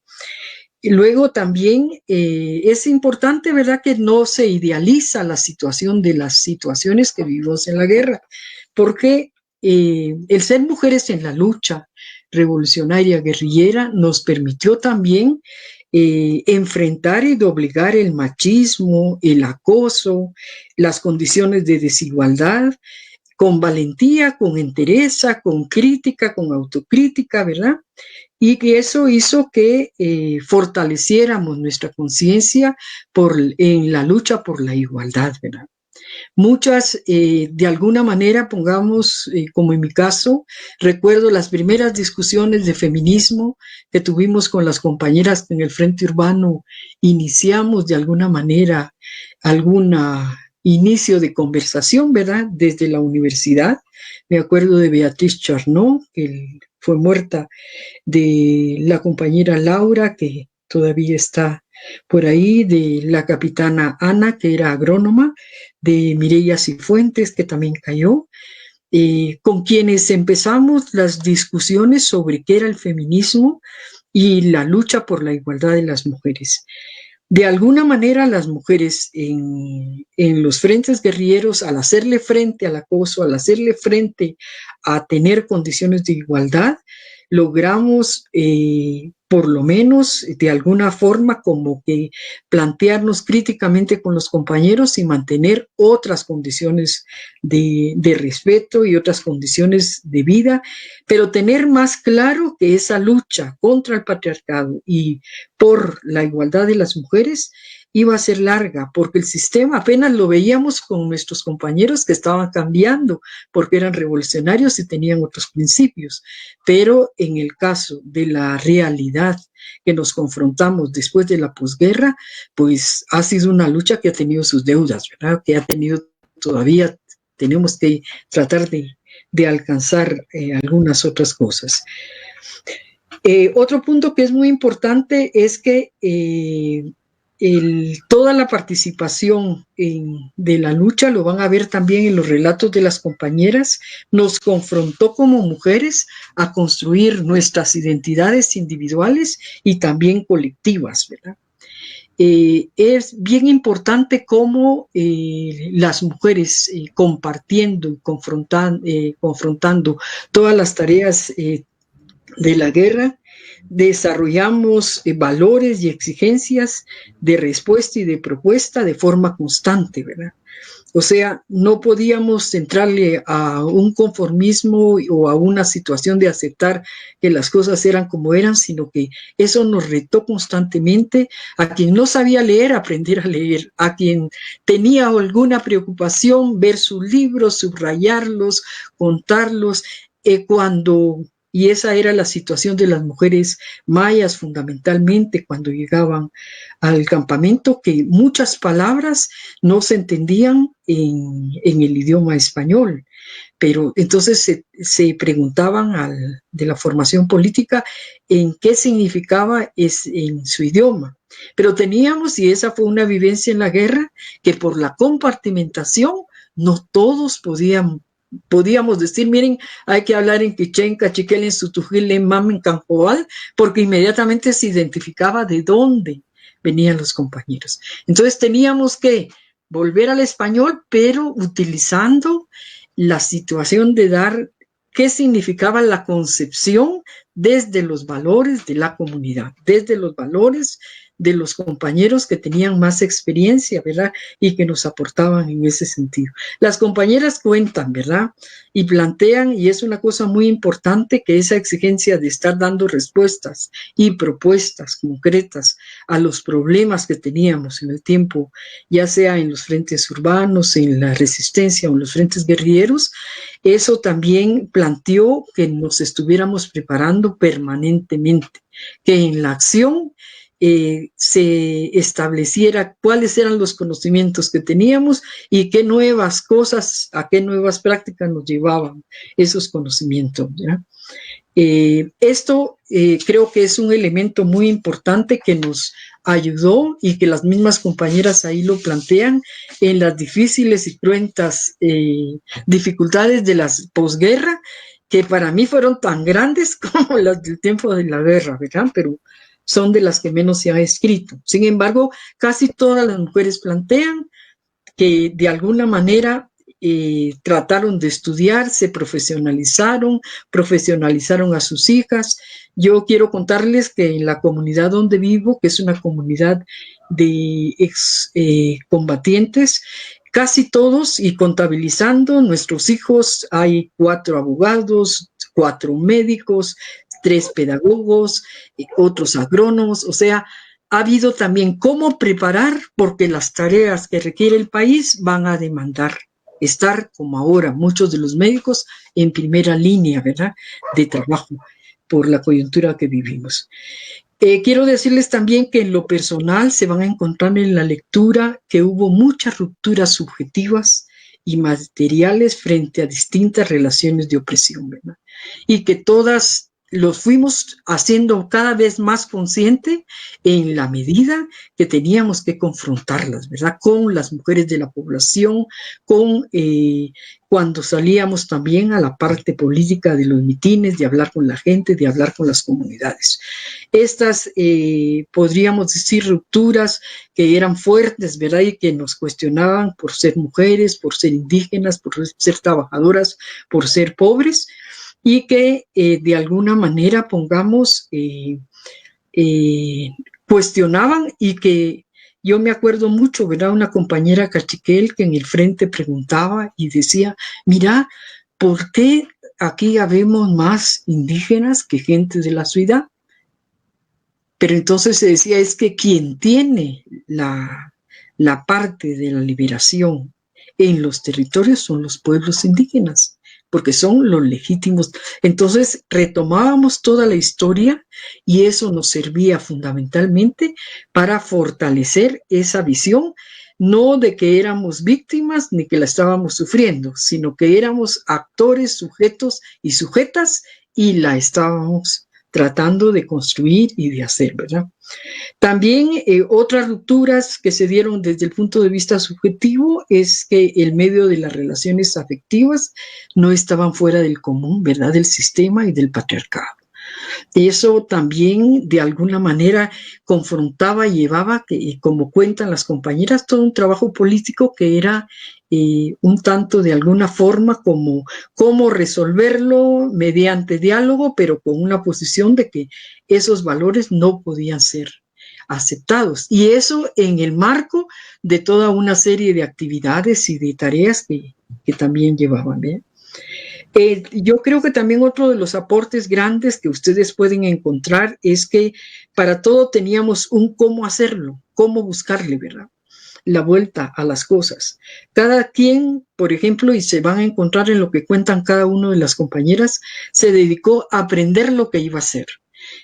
Y luego también es importante, ¿verdad?, que no se idealiza la situación de las situaciones que vivimos en la guerra, porque el ser mujeres en la lucha revolucionaria guerrillera nos permitió también enfrentar y doblegar el machismo, el acoso, las condiciones de desigualdad, con valentía, con entereza, con crítica, con autocrítica, ¿verdad? Y que eso hizo que fortaleciéramos nuestra conciencia en la lucha por la igualdad, ¿verdad? Muchas, de alguna manera, pongamos, como en mi caso, recuerdo las primeras discusiones de feminismo que tuvimos con las compañeras en el Frente Urbano, iniciamos de alguna manera algún inicio de conversación, ¿verdad? Desde la universidad. Me acuerdo de Beatriz Charnot, que fue muerta, de la compañera Laura, que todavía está por ahí, de la capitana Ana, que era agrónoma, de Mireya Cifuentes, que también cayó, con quienes empezamos las discusiones sobre qué era el feminismo y la lucha por la igualdad de las mujeres. De alguna manera, las mujeres en los frentes guerrilleros, al hacerle frente al acoso, al hacerle frente a tener condiciones de igualdad, logramos por lo menos de alguna forma como que plantearnos críticamente con los compañeros y mantener otras condiciones de respeto y otras condiciones de vida, pero tener más claro que esa lucha contra el patriarcado y por la igualdad de las mujeres iba a ser larga, porque el sistema apenas lo veíamos con nuestros compañeros que estaban cambiando, porque eran revolucionarios y tenían otros principios. Pero en el caso de la realidad que nos confrontamos después de la posguerra, pues ha sido una lucha que ha tenido sus deudas, ¿verdad? Que ha tenido todavía, tenemos que tratar de alcanzar algunas otras cosas. Otro punto que es muy importante es que toda la participación de la lucha, lo van a ver también en los relatos de las compañeras, nos confrontó como mujeres a construir nuestras identidades individuales y también colectivas, ¿verdad? Es bien importante cómo las mujeres compartiendo y confrontando todas las tareas de la guerra, desarrollamos valores y exigencias de respuesta y de propuesta de forma constante, ¿verdad? O sea, no podíamos entrarle a un conformismo o a una situación de aceptar que las cosas eran como eran, sino que eso nos retó constantemente. A quien no sabía leer, aprender a leer. A quien tenía alguna preocupación, ver sus libros, subrayarlos, contarlos. Cuando Y esa era la situación de las mujeres mayas fundamentalmente cuando llegaban al campamento, que muchas palabras no se entendían en el idioma español. Pero entonces se preguntaban de la formación política en qué significaba en su idioma. Pero teníamos, y esa fue una vivencia en la guerra, que por la compartimentación no todos podíamos decir, miren, hay que hablar en quichén, cachiquel, en sutujil, en mam, en canjoal, porque inmediatamente se identificaba de dónde venían los compañeros. Entonces teníamos que volver al español, pero utilizando la situación de dar qué significaba la concepción desde los valores de la comunidad, desde los valores de los compañeros que tenían más experiencia, ¿verdad? Y que nos aportaban en ese sentido. Las compañeras cuentan, ¿verdad? Y plantean, y es una cosa muy importante, que esa exigencia de estar dando respuestas y propuestas concretas a los problemas que teníamos en el tiempo, ya sea en los frentes urbanos, en la resistencia o en los frentes guerrilleros, eso también planteó que nos estuviéramos preparando permanentemente, que en la acción se estableciera cuáles eran los conocimientos que teníamos y qué nuevas cosas, a qué nuevas prácticas nos llevaban esos conocimientos, ¿ya? Esto creo que es un elemento muy importante que nos ayudó y que las mismas compañeras ahí lo plantean en las difíciles y cruentas dificultades de la posguerra, que para mí fueron tan grandes como las del tiempo de la guerra, ¿verdad? Pero son de las que menos se ha escrito. Sin embargo, casi todas las mujeres plantean que de alguna manera trataron de estudiar, se profesionalizaron a sus hijas. Yo quiero contarles que en la comunidad donde vivo, que es una comunidad de excombatientes, casi todos, y contabilizando nuestros hijos, hay 4 abogados, 4 médicos, 3 pedagogos, otros agrónomos, o sea, ha habido también cómo preparar, porque las tareas que requiere el país van a demandar estar, como ahora, muchos de los médicos en primera línea, ¿verdad?, de trabajo por la coyuntura que vivimos. Quiero decirles también que en lo personal se van a encontrar en la lectura que hubo muchas rupturas subjetivas y materiales frente a distintas relaciones de opresión, ¿verdad? Y que todas los fuimos haciendo cada vez más consciente en la medida que teníamos que confrontarlas, ¿verdad? Con las mujeres de la población, cuando salíamos también a la parte política de los mitines, de hablar con la gente, de hablar con las comunidades. Estas, podríamos decir, rupturas que eran fuertes, ¿verdad? Y que nos cuestionaban por ser mujeres, por ser indígenas, por ser trabajadoras, por ser pobres, y que de alguna manera, cuestionaban, y que yo me acuerdo mucho, ¿verdad? Una compañera cachiquel que en el frente preguntaba y decía, mira, ¿por qué aquí habemos más indígenas que gente de la ciudad? Pero entonces se decía, es que quien tiene la parte de la liberación en los territorios son los pueblos indígenas, porque son los legítimos. Entonces retomábamos toda la historia y eso nos servía fundamentalmente para fortalecer esa visión, no de que éramos víctimas ni que la estábamos sufriendo, sino que éramos actores, sujetos y sujetas, y la estábamos tratando de construir y de hacer, ¿verdad? También otras rupturas que se dieron desde el punto de vista subjetivo es que el medio de las relaciones afectivas no estaban fuera del común, ¿verdad?, del sistema y del patriarcado. Eso también de alguna manera confrontaba y llevaba, como cuentan las compañeras, todo un trabajo político que era un tanto de alguna forma como cómo resolverlo mediante diálogo, pero con una posición de que esos valores no podían ser aceptados. Y eso en el marco de toda una serie de actividades y de tareas que también llevaban, ¿bien? Yo creo que también otro de los aportes grandes que ustedes pueden encontrar es que para todo teníamos un cómo hacerlo, cómo buscarle, ¿verdad? la vuelta a las cosas. Cada quien, por ejemplo, y se van a encontrar en lo que cuentan cada una de las compañeras, se dedicó a aprender lo que iba a hacer.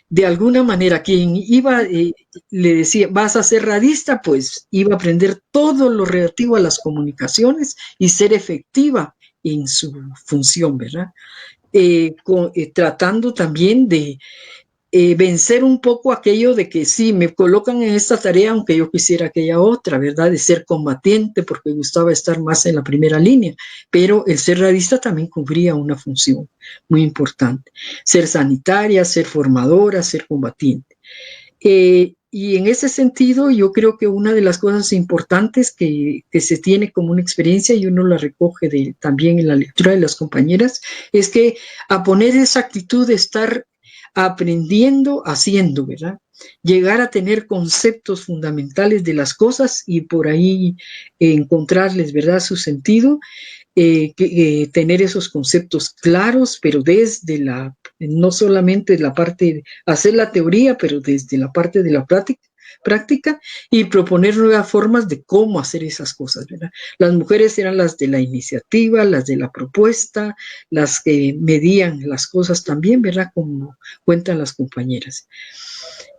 De alguna manera, quien iba, le decía, vas a ser radista, pues iba a aprender todo lo relativo a las comunicaciones y ser efectiva en su función, ¿verdad? Tratando también de vencer un poco aquello de que sí, me colocan en esta tarea aunque yo quisiera aquella otra, ¿verdad? De ser combatiente porque gustaba estar más en la primera línea, pero el ser radista también cubría una función muy importante. Ser sanitaria, ser formadora, ser combatiente. Y en ese sentido, yo creo que una de las cosas importantes que se tiene como una experiencia, y uno la recoge también en la lectura de las compañeras, es que a poner esa actitud de estar aprendiendo, haciendo, ¿verdad? Llegar a tener conceptos fundamentales de las cosas y por ahí encontrarles, ¿verdad?, su sentido, tener esos conceptos claros, pero desde no solamente la parte, hacer la teoría, pero desde la parte de la práctica y proponer nuevas formas de cómo hacer esas cosas, ¿verdad? Las mujeres eran las de la iniciativa, las de la propuesta, las que medían las cosas también, ¿verdad? Como cuentan las compañeras.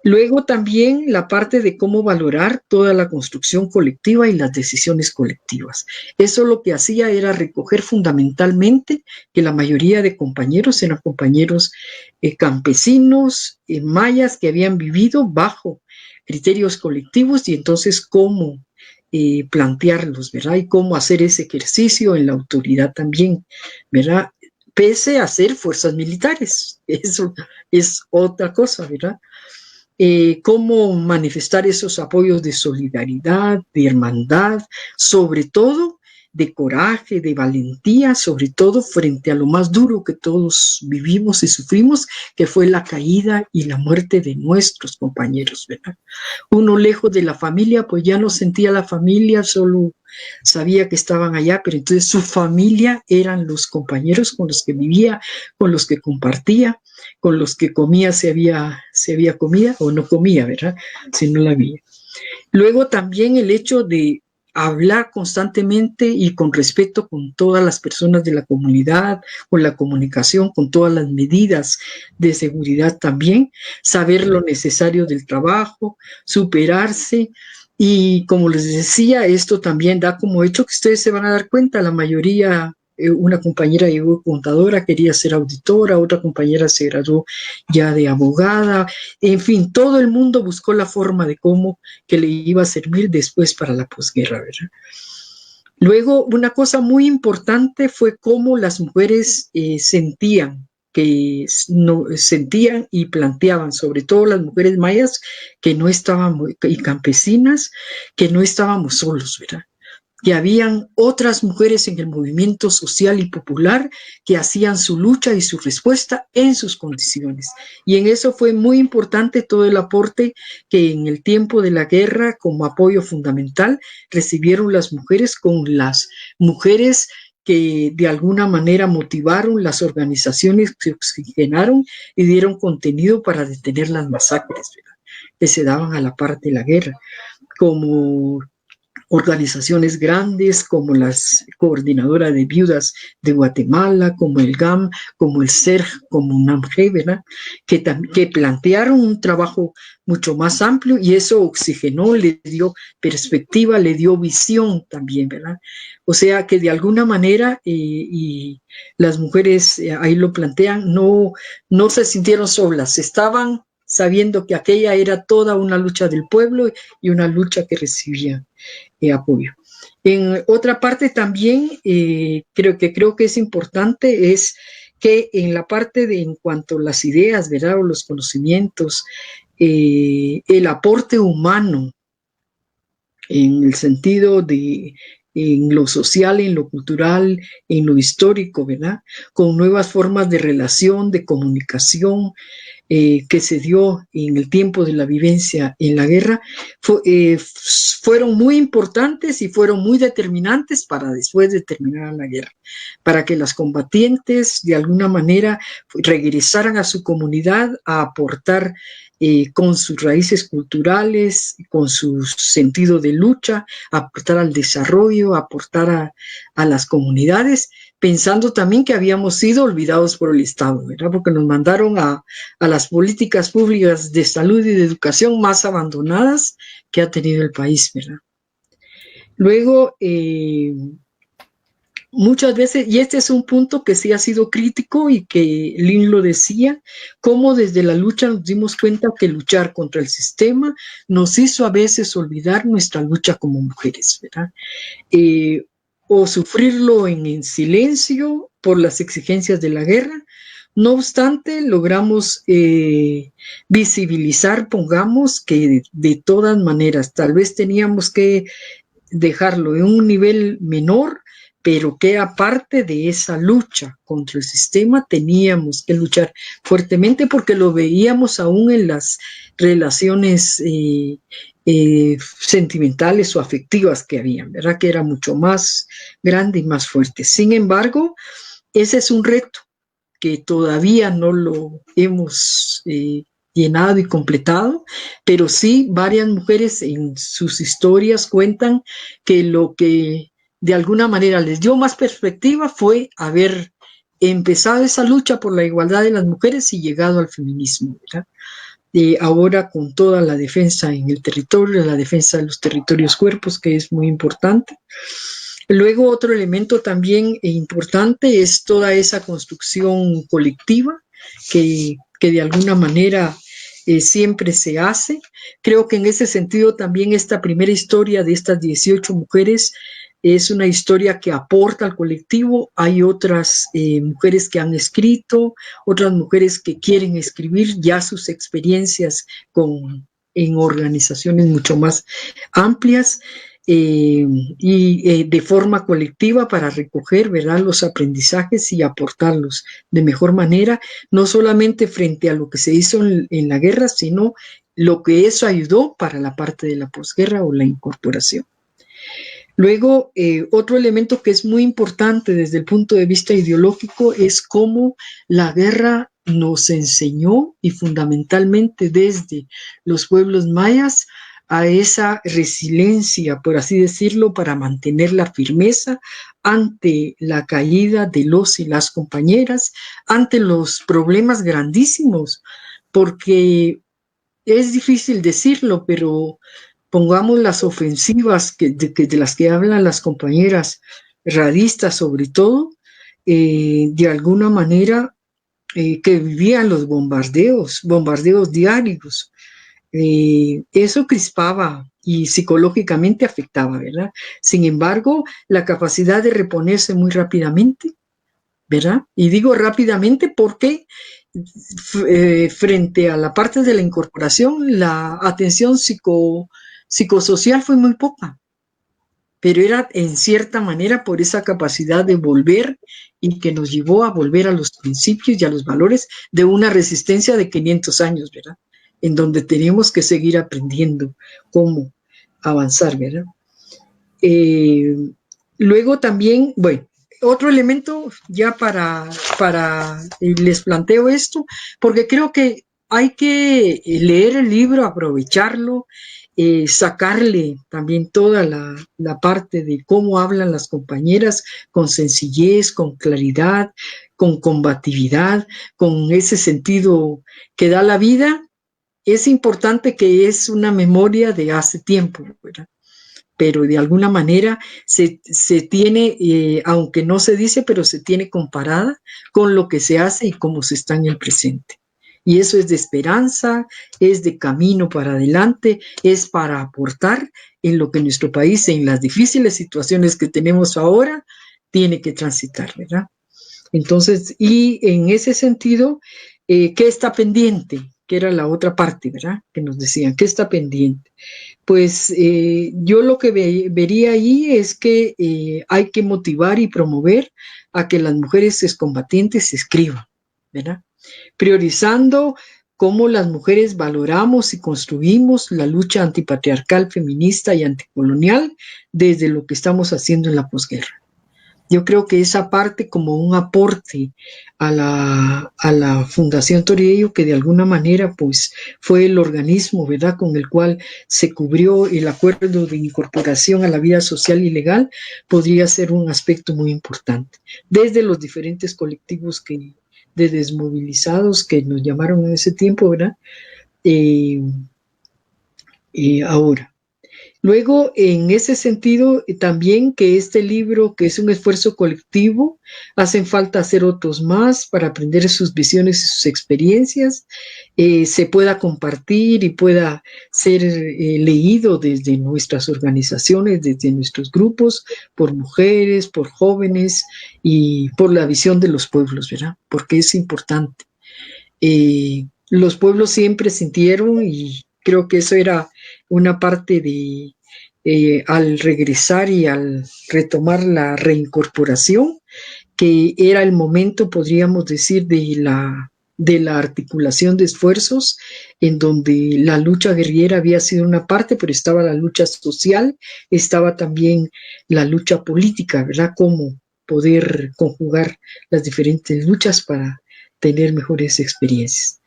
Luego también la parte de cómo valorar toda la construcción colectiva y las decisiones colectivas. Eso lo que hacía era recoger fundamentalmente que la mayoría de compañeros eran compañeros campesinos, mayas que habían vivido bajo criterios colectivos y entonces cómo plantearlos, ¿verdad? Y cómo hacer ese ejercicio en la autoridad también, ¿verdad? Pese a ser fuerzas militares. Eso es otra cosa, ¿verdad? Cómo manifestar esos apoyos de solidaridad, de hermandad, sobre todo de coraje, de valentía, sobre todo frente a lo más duro que todos vivimos y sufrimos, que fue la caída y la muerte de nuestros compañeros, ¿verdad? Uno lejos de la familia, pues ya no sentía la familia, solo sabía que estaban allá, pero entonces su familia eran los compañeros con los que vivía, con los que compartía, con los que comía, si había comida o no comía, ¿verdad? Si no la había. Luego también el hecho de hablar constantemente y con respeto con todas las personas de la comunidad, con la comunicación, con todas las medidas de seguridad también, saber lo necesario del trabajo, superarse. Y como les decía, esto también da como hecho que ustedes se van a dar cuenta, la mayoría, una compañera llegó contadora, quería ser auditora, otra compañera se graduó ya de abogada, en fin, todo el mundo buscó la forma de cómo que le iba a servir después para la posguerra, ¿verdad? Luego, una cosa muy importante fue cómo las mujeres sentían y planteaban, sobre todo las mujeres mayas, que no estábamos, y campesinas, que no estábamos solos, ¿verdad? Que habían otras mujeres en el movimiento social y popular que hacían su lucha y su respuesta en sus condiciones. Y en eso fue muy importante todo el aporte que en el tiempo de la guerra, como apoyo fundamental, recibieron las mujeres con las mujeres que de alguna manera motivaron las organizaciones que oxigenaron y dieron contenido para detener las masacres, ¿verdad?, que se daban a la par de la guerra, como organizaciones grandes como las Coordinadora de Viudas de Guatemala, como el GAM, como el CERG, como UNAMG, ¿verdad?, que plantearon un trabajo mucho más amplio y eso oxigenó, le dio perspectiva, le dio visión también, ¿verdad? O sea que de alguna manera, y las mujeres ahí lo plantean, no se sintieron solas, estaban sabiendo que aquella era toda una lucha del pueblo y una lucha que recibía apoyo. En otra parte también creo que es importante es que en la parte en cuanto a las ideas, ¿verdad?, o los conocimientos, el aporte humano en el sentido de en lo social, en lo cultural, en lo histórico, ¿verdad?, con nuevas formas de relación, de comunicación, que se dio en el tiempo de la vivencia en la guerra fueron muy importantes y fueron muy determinantes para después de terminar la guerra, para que las combatientes de alguna manera regresaran a su comunidad a aportar con sus raíces culturales, con su sentido de lucha, aportar al desarrollo, aportar a las comunidades, pensando también que habíamos sido olvidados por el Estado, ¿verdad? Porque nos mandaron a las políticas públicas de salud y de educación más abandonadas que ha tenido el país, ¿verdad? Luego, muchas veces, y este es un punto que sí ha sido crítico y que Lynn lo decía, cómo desde la lucha nos dimos cuenta que luchar contra el sistema nos hizo a veces olvidar nuestra lucha como mujeres, ¿verdad? O sufrirlo en silencio por las exigencias de la guerra. No obstante, logramos visibilizar, pongamos, que de todas maneras, tal vez teníamos que dejarlo en un nivel menor, pero que aparte de esa lucha contra el sistema teníamos que luchar fuertemente porque lo veíamos aún en las relaciones sentimentales o afectivas que habían, ¿verdad? Que era mucho más grande y más fuerte. Sin embargo, ese es un reto que todavía no lo hemos llenado y completado, pero sí varias mujeres en sus historias cuentan que lo que de alguna manera les dio más perspectiva fue haber empezado esa lucha por la igualdad de las mujeres y llegado al feminismo, ¿verdad? Ahora con toda la defensa en el territorio, la defensa de los territorios cuerpos, que es muy importante. Luego otro elemento también importante es toda esa construcción colectiva que de alguna manera siempre se hace. Creo que en ese sentido también esta primera historia de estas 18 mujeres es una historia que aporta al colectivo. Hay otras mujeres que han escrito, otras mujeres que quieren escribir ya sus experiencias en organizaciones mucho más amplias. De forma colectiva para recoger, ¿verdad?, los aprendizajes y aportarlos de mejor manera, no solamente frente a lo que se hizo en la guerra, sino lo que eso ayudó para la parte de la posguerra o la incorporación. Luego, otro elemento que es muy importante desde el punto de vista ideológico es cómo la guerra nos enseñó, y fundamentalmente desde los pueblos mayas, a esa resiliencia, por así decirlo, para mantener la firmeza ante la caída de los y las compañeras, ante los problemas grandísimos, porque es difícil decirlo, pero pongamos las ofensivas de las que hablan las compañeras radistas sobre todo, de alguna manera que vivían los bombardeos diarios. Eso crispaba y psicológicamente afectaba, ¿verdad? Sin embargo, la capacidad de reponerse muy rápidamente, ¿verdad? Y digo rápidamente porque frente a la parte de la incorporación, la atención psicosocial fue muy poca, pero era en cierta manera por esa capacidad de volver y que nos llevó a volver a los principios y a los valores de una resistencia de 500 años, ¿verdad? En donde tenemos que seguir aprendiendo cómo avanzar, ¿verdad? Luego también, bueno, otro elemento ya les planteo esto, porque creo que hay que leer el libro, aprovecharlo, sacarle también toda la parte de cómo hablan las compañeras con sencillez, con claridad, con combatividad, con ese sentido que da la vida. Es importante que es una memoria de hace tiempo, ¿verdad? Pero de alguna manera se tiene, aunque no se dice, pero se tiene comparada con lo que se hace y cómo se está en el presente. Y eso es de esperanza, es de camino para adelante, es para aportar en lo que nuestro país, en las difíciles situaciones que tenemos ahora, tiene que transitar, ¿verdad? Entonces, y en ese sentido, ¿qué está pendiente? Que era la otra parte, ¿verdad? Que nos decían, ¿qué está pendiente? Pues yo lo que vería ahí es que hay que motivar y promover a que las mujeres excombatientes escriban, ¿verdad? Priorizando cómo las mujeres valoramos y construimos la lucha antipatriarcal, feminista y anticolonial desde lo que estamos haciendo en la posguerra. Yo creo que esa parte como un aporte a la Fundación Toriello, que de alguna manera pues fue el organismo, ¿verdad?, con el cual se cubrió el acuerdo de incorporación a la vida social y legal, podría ser un aspecto muy importante. Desde los diferentes colectivos de desmovilizados que nos llamaron en ese tiempo, ¿verdad? Ahora. Luego, en ese sentido, también que este libro, que es un esfuerzo colectivo, hacen falta hacer otros más para aprender sus visiones y sus experiencias, se pueda compartir y pueda ser leído desde nuestras organizaciones, desde nuestros grupos, por mujeres, por jóvenes y por la visión de los pueblos, ¿verdad? Porque es importante. Los pueblos siempre sintieron, y creo que eso era una parte de, al regresar y al retomar la reincorporación, que era el momento, podríamos decir, de la articulación de esfuerzos, en donde la lucha guerrillera había sido una parte, pero estaba la lucha social, estaba también la lucha política, ¿verdad? Cómo poder conjugar las diferentes luchas para tener mejores experiencias.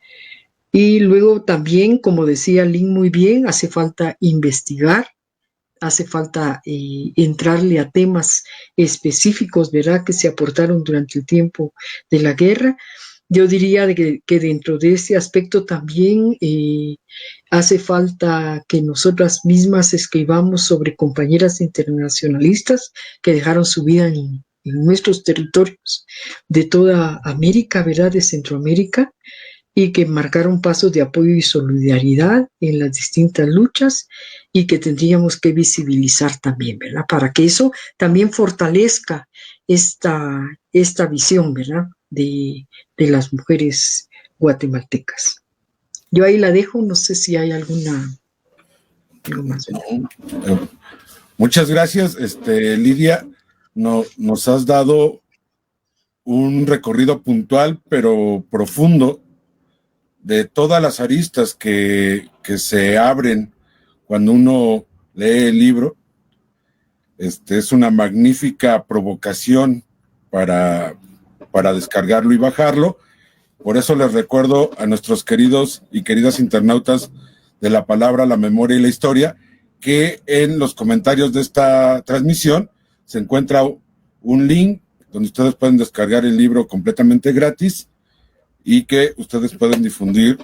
Y luego también, como decía Lynn muy bien, hace falta investigar, hace falta entrarle a temas específicos, ¿verdad?, que se aportaron durante el tiempo de la guerra. Yo diría que dentro de ese aspecto también hace falta que nosotras mismas escribamos sobre compañeras internacionalistas que dejaron su vida en nuestros territorios de toda América, ¿verdad?, de Centroamérica, y que marcaron pasos de apoyo y solidaridad en las distintas luchas y que tendríamos que visibilizar también, ¿verdad? Para que eso también fortalezca esta visión, ¿verdad?, de las mujeres guatemaltecas. Yo ahí la dejo, no sé si hay algo más. Muchas gracias, Lidia. Nos has dado un recorrido puntual pero profundo de todas las aristas que se abren cuando uno lee el libro. Es una magnífica provocación para descargarlo y bajarlo. Por eso les recuerdo a nuestros queridos y queridas internautas de La Palabra, la Memoria y la Historia, que en los comentarios de esta transmisión se encuentra un link donde ustedes pueden descargar el libro completamente gratis y que ustedes pueden difundir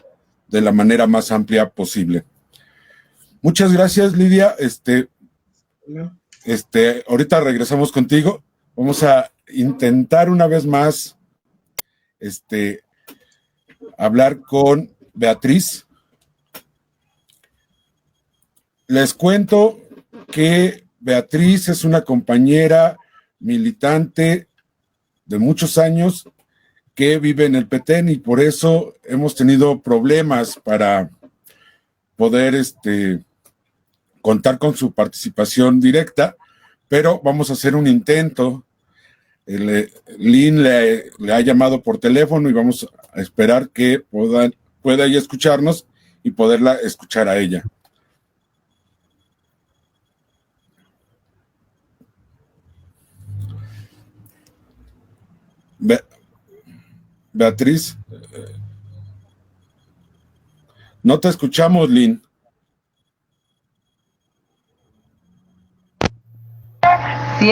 de la manera más amplia posible. Muchas gracias, Lidia. Ahorita regresamos contigo. Vamos a intentar una vez más hablar con Beatriz. Les cuento que Beatriz es una compañera militante de muchos años que vive en el Petén y por eso hemos tenido problemas para poder contar con su participación directa, pero vamos a hacer un intento. Lynn le ha llamado por teléfono y vamos a esperar que pueda ella escucharnos y poderla escuchar a ella. Beatriz, no te escuchamos, Lynn. Si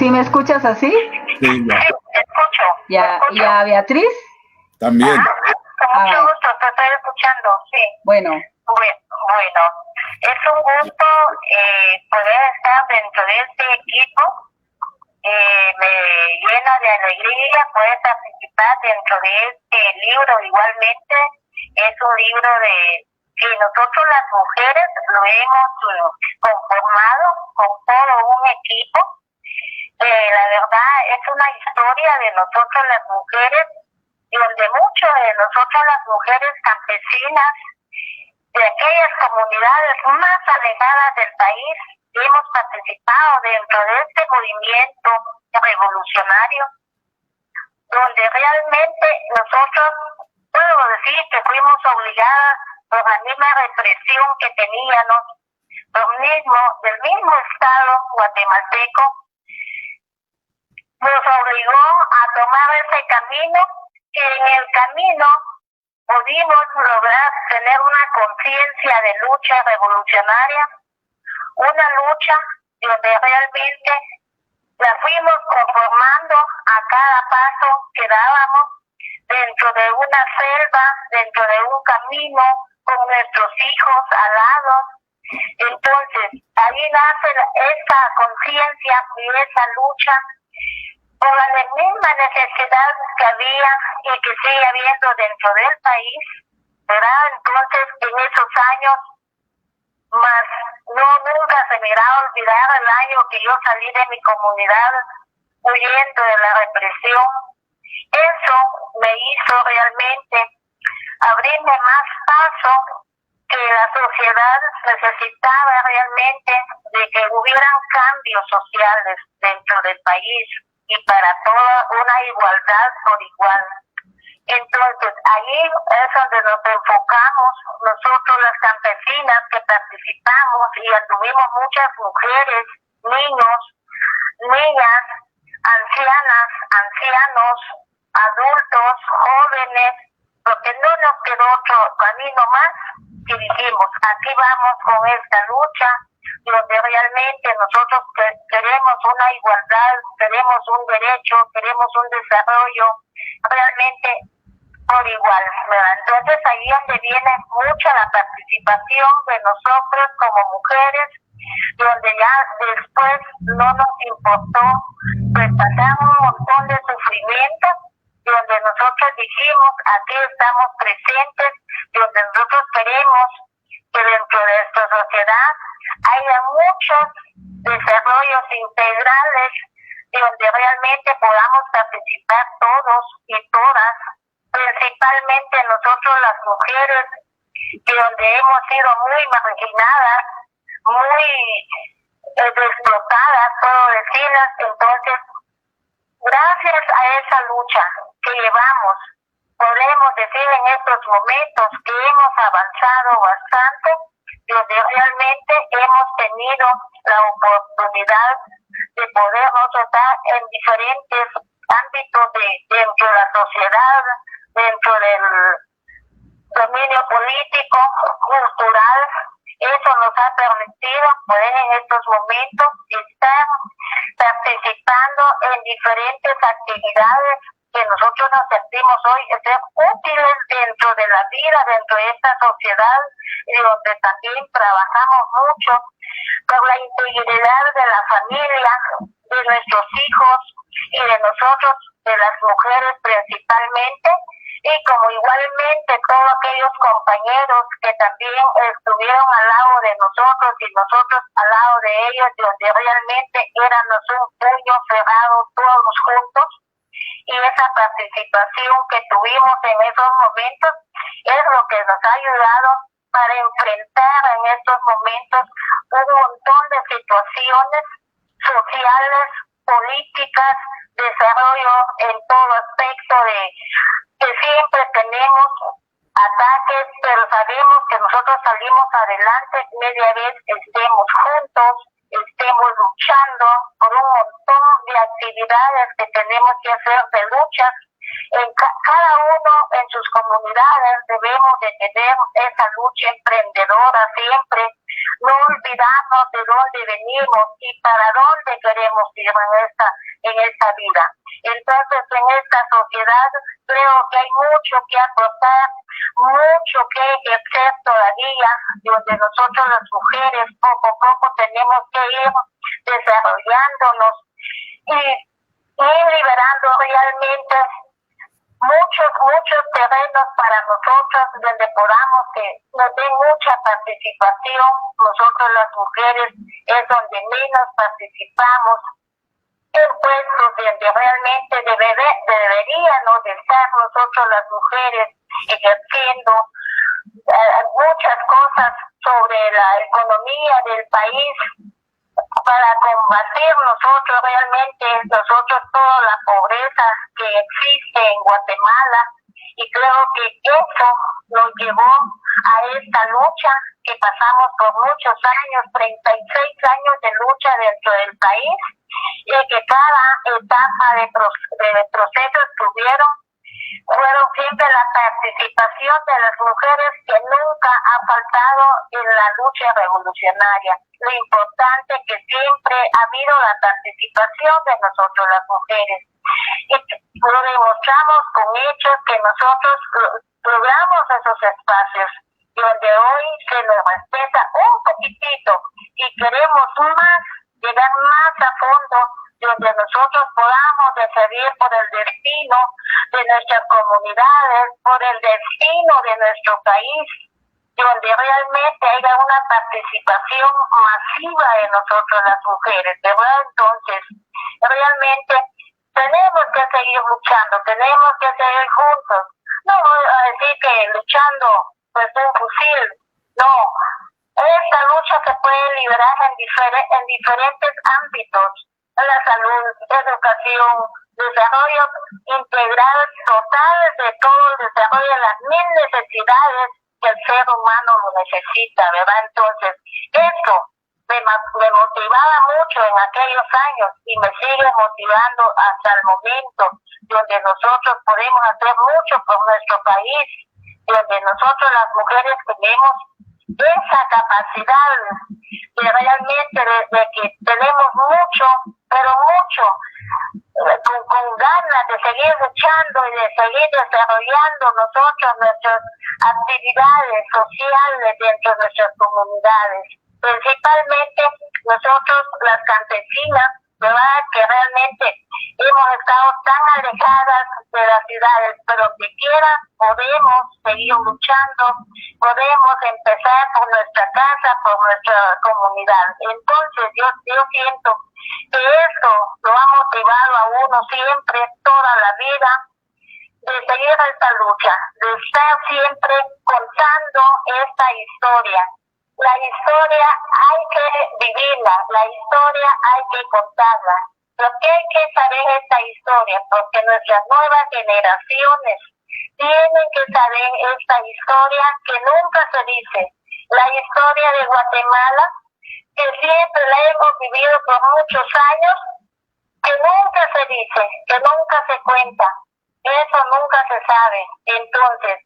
me escuchas así. Sí, ya. Escucho. ¿Y a Beatriz? También. Con mucho gusto, te estoy escuchando, sí. Bueno. Bueno, es un gusto poder estar dentro de este equipo. Me llena de alegría poder participar dentro de este libro. Igualmente, es un libro que nosotros las mujeres lo hemos conformado con todo un equipo. La verdad es una historia de nosotros las mujeres, donde muchos de nosotros las mujeres campesinas de aquellas comunidades más alejadas del país hemos participado dentro de este movimiento revolucionario, donde realmente nosotros, puedo existe, fuimos obligadas por la misma represión que teníamos, del mismo Estado guatemalteco, nos obligó a tomar ese camino, que en el camino pudimos lograr tener una conciencia de lucha revolucionaria, una lucha donde realmente la fuimos conformando a cada paso que dábamos dentro de una selva, dentro de un camino, con nuestros hijos al lado. Entonces, ahí nace esa conciencia y esa lucha por la misma necesidad que había y que sigue habiendo dentro del país, ¿verdad? Entonces, en esos años, más nunca se me irá a olvidar el año que yo salí de mi comunidad huyendo de la represión. Eso me hizo realmente abrirme más paso, que la sociedad necesitaba realmente de que hubieran cambios sociales dentro del país y para toda una igualdad por igual. Entonces, ahí es donde nos enfocamos nosotros las campesinas que participamos, y anduvimos muchas mujeres, niños, niñas, ancianas, ancianos, adultos, jóvenes, porque no nos quedó otro camino más, que dijimos, aquí vamos con esta lucha, donde realmente nosotros queremos una igualdad, queremos un derecho, queremos un desarrollo realmente por igual, ¿verdad? Entonces ahí es donde viene mucha la participación de nosotros como mujeres, donde ya después no nos importó pues pasar un montón de sufrimiento, donde nosotros dijimos, aquí estamos presentes, donde nosotros queremos que dentro de esta sociedad haya muchos desarrollos integrales, donde realmente podamos participar todos y todas, principalmente nosotros las mujeres, donde hemos sido muy marginadas, muy explotadas, puedo decirlas. Entonces, gracias a esa lucha que llevamos, podemos decir en estos momentos que hemos avanzado bastante, donde realmente hemos tenido la oportunidad de podernos estar en diferentes ámbitos dentro de la sociedad, dentro del dominio político, cultural. Eso nos ha permitido poder en estos momentos estar participando en diferentes actividades que nosotros nos sentimos hoy ser útiles dentro de la vida, dentro de esta sociedad, y donde también trabajamos mucho por la integridad de la familia, de nuestros hijos y de nosotros, de las mujeres principalmente, y como igualmente todos aquellos compañeros que también estuvieron al lado de nosotros y nosotros al lado de ellos, donde realmente éramos un puño cerrado todos juntos, y esa participación que tuvimos en esos momentos es lo que nos ha ayudado para enfrentar en estos momentos un montón de situaciones sociales, políticas, desarrollo en todo aspecto, de que siempre tenemos ataques, pero sabemos que nosotros salimos adelante media vez estemos juntos, estemos luchando por un montón de actividades que tenemos que hacer de luchas. Cada uno en sus comunidades debemos de tener esa lucha emprendedora siempre, no olvidarnos de dónde venimos y para dónde queremos ir en esta vida. Entonces, en esta sociedad creo que hay mucho que aportar, mucho que ejercer todavía, donde nosotros las mujeres poco a poco tenemos que ir desarrollándonos y ir liberando realmente muchos terrenos para nosotros, donde podamos que nos den mucha participación. Nosotros las mujeres es donde menos participamos en puestos donde realmente deberíamos de estar nosotros las mujeres ejerciendo muchas cosas sobre la economía del país, para combatir nosotros toda la pobreza que existe en Guatemala, Y creo que eso nos llevó a esta lucha que pasamos por muchos años, 36 años de lucha dentro del país, y que cada etapa de procesos tuvieron fueron siempre la participación de las mujeres, que nunca ha faltado en la lucha revolucionaria. Lo importante es que siempre ha habido la participación de nosotros las mujeres. Y lo demostramos con hechos que nosotros logramos esos espacios, donde hoy se nos respeta un poquitito y queremos más, llegar más a fondo, donde nosotros podamos decidir por el destino de nuestras comunidades, por el destino de nuestro país, donde realmente haya una participación masiva de nosotros las mujeres, ¿verdad? Entonces, realmente tenemos que seguir luchando, tenemos que seguir juntos. No voy a decir que luchando pues un fusil, no. Esta lucha se puede liberar en diferentes ámbitos: la salud, educación, desarrollo integral total de todo el desarrollo de las mil necesidades que el ser humano lo necesita, ¿verdad? Entonces, esto me motivaba mucho en aquellos años y me sigue motivando hasta el momento, donde nosotros podemos hacer mucho por nuestro país, donde nosotros las mujeres tenemos esa capacidad de realmente de que tenemos mucho, pero mucho, con ganas de seguir luchando y de seguir desarrollando nosotros nuestras actividades sociales dentro de nuestras comunidades. Principalmente nosotros las campesinas, ¿verdad?, que realmente hemos estado tan alejadas de las ciudades, pero donde quiera podemos seguir luchando, podemos empezar por nuestra casa, por nuestra comunidad. Entonces yo siento que esto lo ha motivado a uno siempre, toda la vida, de seguir esta lucha, de estar siempre contando esta historia. La historia hay que vivirla, la historia hay que contarla. Lo que hay que saber esta historia, porque nuestras nuevas generaciones tienen que saber esta historia que nunca se dice. La historia de Guatemala, que siempre la hemos vivido por muchos años, que nunca se dice, que nunca se cuenta. Eso nunca se sabe. Entonces,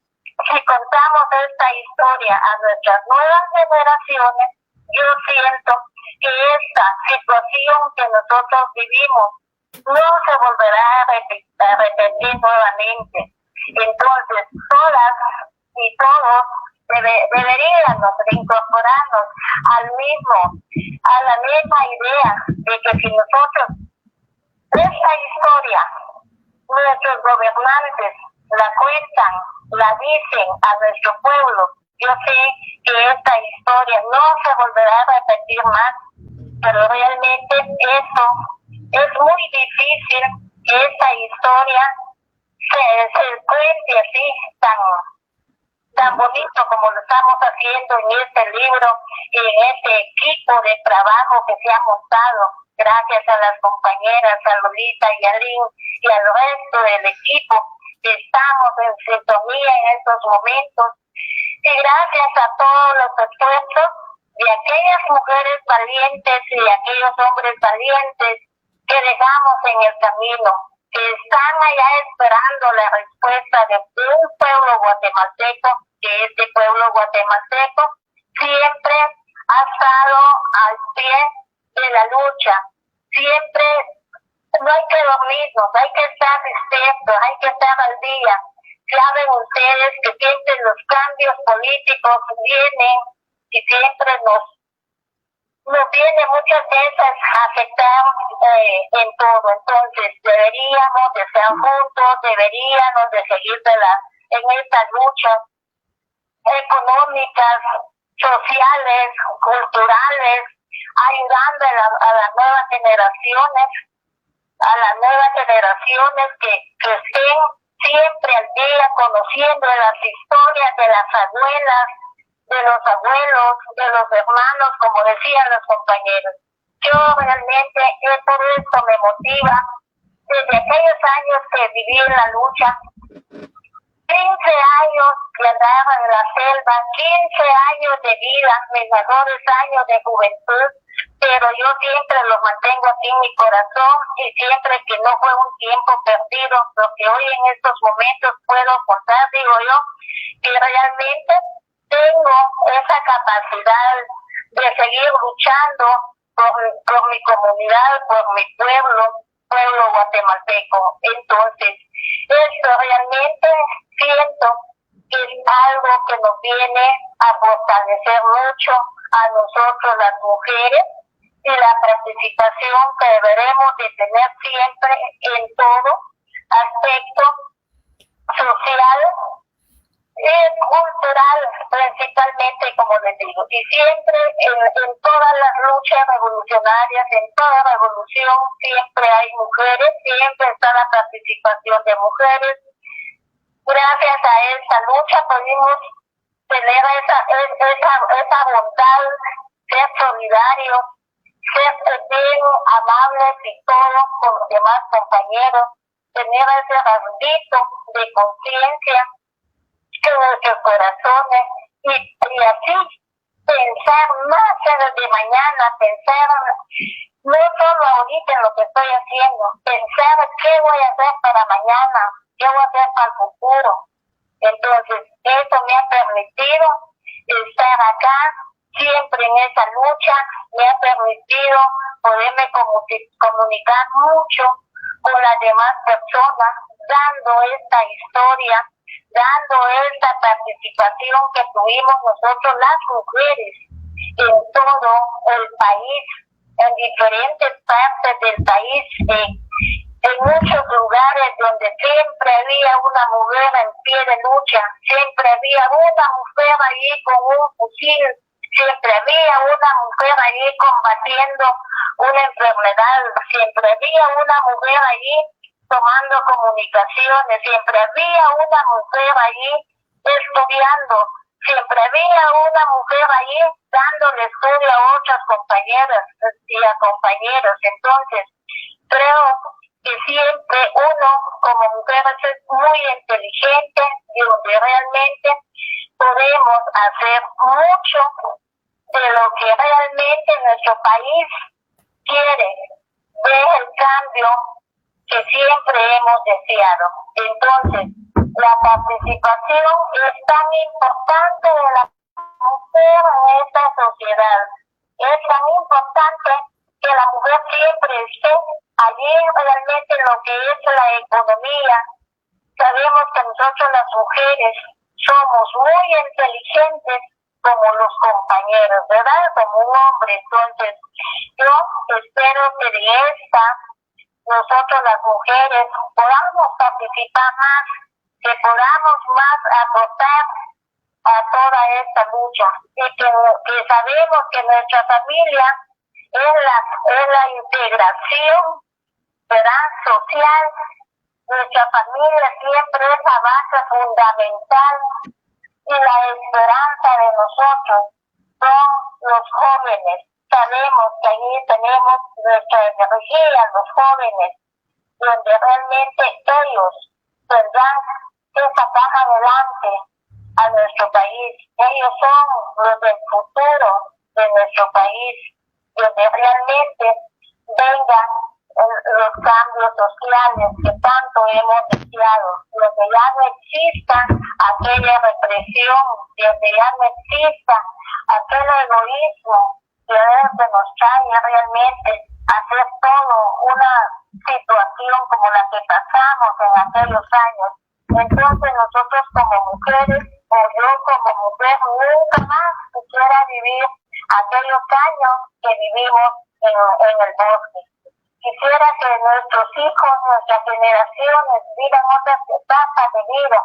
si contamos esta historia a nuestras nuevas generaciones, yo siento que esta situación que nosotros vivimos no se volverá a repetir nuevamente. Entonces, todas y todos deberíamos incorporarnos a la misma idea de que si nosotros esta historia, nuestros gobernantes la cuentan, la dicen a nuestro pueblo, yo sé que esta historia no se volverá a repetir más, pero realmente eso es muy difícil que esta historia se cuente así tan bonito como lo estamos haciendo en este libro y en este equipo de trabajo que se ha montado, gracias a las compañeras, a Lolita y a Lynn y al resto del equipo que estamos en sintonía en estos momentos, y gracias a todos los esfuerzos de aquellas mujeres valientes y de aquellos hombres valientes que dejamos en el camino, que están allá esperando la respuesta de un pueblo guatemalteco, que este pueblo guatemalteco siempre ha estado al pie de la lucha. Siempre no hay que dormirnos, hay que estar despiertos, hay que estar al día. Saben ustedes que siempre los cambios políticos vienen y siempre nos viene muchas veces a afectar en todo. Entonces deberíamos de estar juntos, deberíamos de seguir en estas luchas económicas, sociales, culturales, ayudando a las nuevas generaciones, que estén siempre al día conociendo las historias de las abuelas, de los abuelos, de los hermanos, como decían los compañeros. Yo realmente todo esto me motiva desde aquellos años que viví en la lucha, 15 años que andaba en la selva, 15 años de vida, mis mejores años de juventud, pero yo siempre los mantengo aquí en mi corazón y siempre que no fue un tiempo perdido, lo que hoy en estos momentos puedo contar, digo yo, que realmente tengo esa capacidad de seguir luchando por mi comunidad, por mi pueblo guatemalteco. Entonces, esto realmente siento que es algo que nos viene a fortalecer mucho a nosotros las mujeres y la participación que deberemos de tener siempre en todo aspecto social y cultural, principalmente, como les digo, y siempre en todas las luchas revolucionarias, en toda revolución, siempre hay mujeres, siempre está la participación de mujeres. Gracias a esta lucha pudimos tener esa bondad, ser solidarios, ser bien amables y todo con los demás compañeros, tener ese rasguito de conciencia en nuestros corazones y así pensar más en el de mañana, pensar no solo ahorita en lo que estoy haciendo, pensar qué voy a hacer para mañana, qué voy a hacer para el futuro. Entonces, eso me ha permitido estar acá, siempre en esa lucha, me ha permitido poderme comunicar mucho con las demás personas, dando esta historia, dando esta participación que tuvimos nosotros las mujeres en todo el país, en diferentes partes del país, en muchos lugares donde siempre había una mujer en pie de lucha, siempre había una mujer allí con un fusil, siempre había una mujer allí combatiendo una enfermedad, siempre había una mujer allí tomando comunicaciones, siempre había una mujer allí estudiando, siempre había una mujer allí dándole estudio a otras compañeras y a compañeros. Entonces, creo que siempre uno como mujeres es muy inteligente y donde realmente podemos hacer mucho de lo que realmente nuestro país quiere, ver el cambio que siempre hemos deseado. Entonces, la participación es tan importante de la mujer en esta sociedad. Es tan importante que la mujer siempre esté allí realmente en lo que es la economía. Sabemos que nosotros las mujeres somos muy inteligentes como los compañeros, ¿verdad? Como un hombre. Entonces, yo espero que de esta nosotros las mujeres podamos participar más, que podamos más aportar a toda esta lucha y que sabemos que nuestra familia es la integración, ¿verdad?, social. Nuestra familia siempre es la base fundamental y la esperanza de nosotros son los jóvenes. Sabemos que allí tenemos nuestra energía, los jóvenes, donde realmente ellos tendrán que sacar adelante a nuestro país. Ellos son los del futuro de nuestro país, donde realmente vengan los cambios sociales que tanto hemos deseado, donde ya no exista aquella represión, donde ya no exista aquel egoísmo que nos trae realmente hacer todo una situación como la que pasamos en aquellos años. Entonces nosotros como mujeres, o yo como mujer, nunca más quisiera vivir aquellos años que vivimos en el bosque. Quisiera que nuestros hijos, nuestras generaciones vivan otras etapas de vida.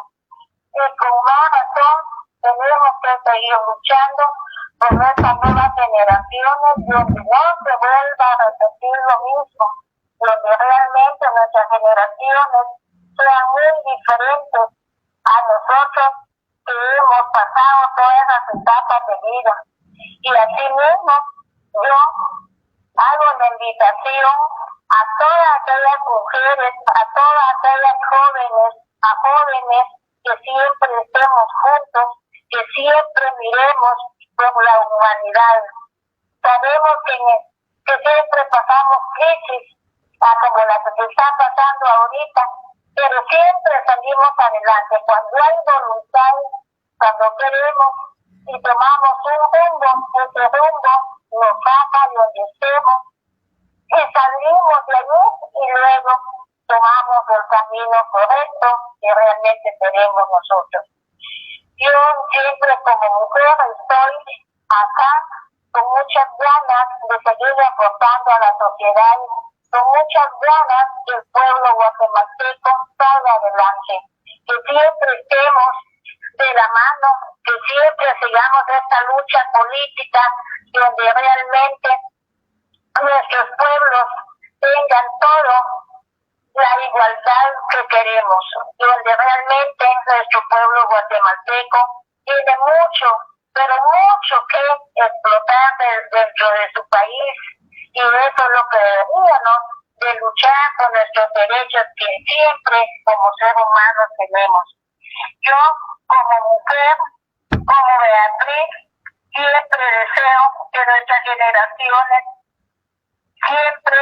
Y con más razón tenemos que seguir luchando por nuestras nuevas generaciones, donde no se vuelva a repetir lo mismo, donde realmente nuestras generaciones sean muy diferentes a nosotros que hemos pasado todas esas etapas de vida. Y así mismo yo hago la invitación a todas aquellas mujeres, a todas aquellas jóvenes, a jóvenes que siempre estemos juntos, que siempre miremos por la humanidad. Sabemos que siempre pasamos crisis, como la que se está pasando ahorita, pero siempre salimos adelante. Cuando hay voluntad, cuando queremos y tomamos un rumbo, ese rumbo nos saca de donde estemos y salimos de allí y luego tomamos el camino correcto que realmente tenemos nosotros. Yo siempre como mujer estoy acá con muchas ganas de seguir aportando a la sociedad, con muchas ganas que el pueblo guatemalteco salga adelante, que siempre estemos de la mano, que siempre sigamos esta lucha política donde realmente nuestros pueblos tengan todo la igualdad que queremos, donde realmente nuestro pueblo guatemalteco tiene mucho, pero mucho que explotar dentro de su país, y eso es lo que deberíamos de luchar por nuestros derechos que siempre como ser humanos tenemos. Yo como mujer, como Beatriz, siempre deseo que nuestras generaciones siempre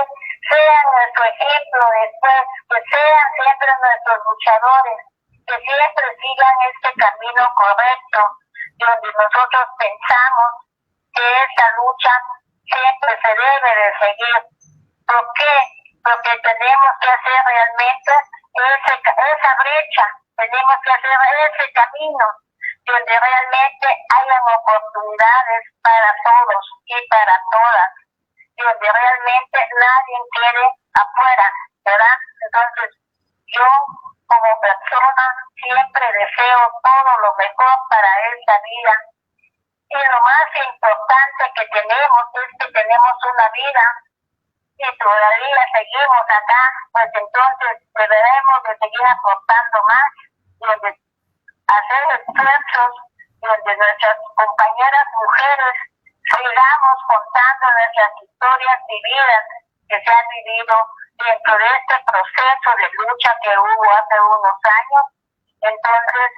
sean nuestro ejemplo después, que sean siempre nuestros luchadores, que siempre sigan este camino correcto, donde nosotros pensamos que esta lucha siempre se debe de seguir. ¿Por qué? Porque tenemos que hacer realmente esa brecha, tenemos que hacer ese camino, donde realmente hayan oportunidades para todos y para todas, donde realmente nadie quede afuera, ¿verdad? Entonces, yo como persona siempre deseo todo lo mejor para esta vida. Y lo más importante que tenemos es que tenemos una vida y todavía seguimos acá, pues entonces deberemos de seguir aportando más, donde hacer esfuerzos, donde nuestras compañeras mujeres sigamos contando nuestras historias vividas que se han vivido dentro de este proceso de lucha que hubo hace unos años. Entonces,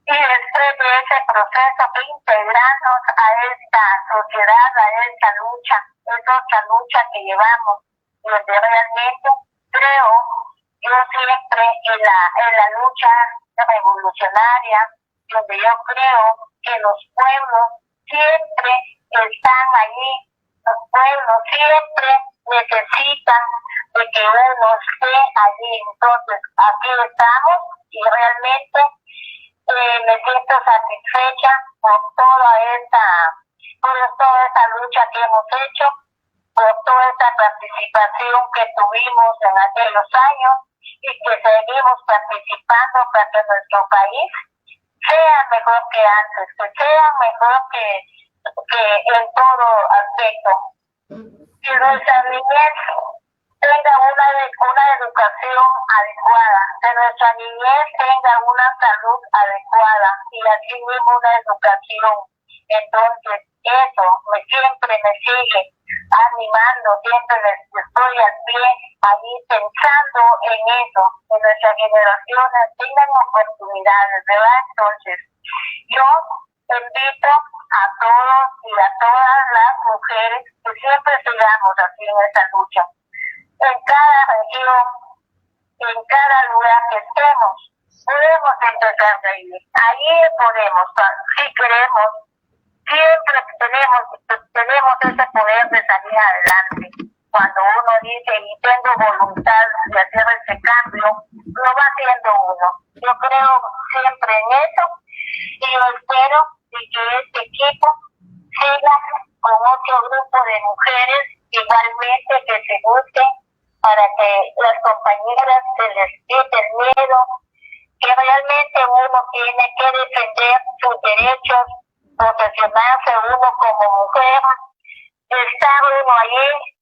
y después de ese proceso que integrarnos a esta sociedad, a esta lucha, es otra lucha que llevamos, donde realmente creo yo siempre en la lucha revolucionaria, donde yo creo que los pueblos siempre están allí, los pueblos siempre necesitan de que uno esté allí. Entonces, aquí estamos y realmente me siento satisfecha por toda esta lucha que hemos hecho, por toda esta participación que tuvimos en aquellos años y que seguimos participando para que nuestro país sea mejor que antes, que sea mejor que en todo aspecto. Que nuestra niñez tenga una educación adecuada, que nuestra niñez tenga una salud adecuada y así mismo una educación. Entonces, eso siempre me sigue animando, siempre estoy al pie ahí pensando en eso, que nuestras generaciones tengan oportunidades, ¿verdad? Entonces, yo invito a todos y a todas las mujeres que siempre sigamos así en esta lucha. En cada región, en cada lugar que estemos, podemos empezar de ahí. Ahí podemos, si queremos, siempre tenemos ese poder de salir adelante. Cuando uno dice, y tengo voluntad de hacer ese cambio, lo va haciendo uno. Yo creo siempre en eso y yo espero que este equipo siga con otro grupo de mujeres igualmente que se busquen para que las compañeras se les quite el miedo, que realmente uno tiene que defender sus derechos, profesionarse uno como mujer, estar uno allí.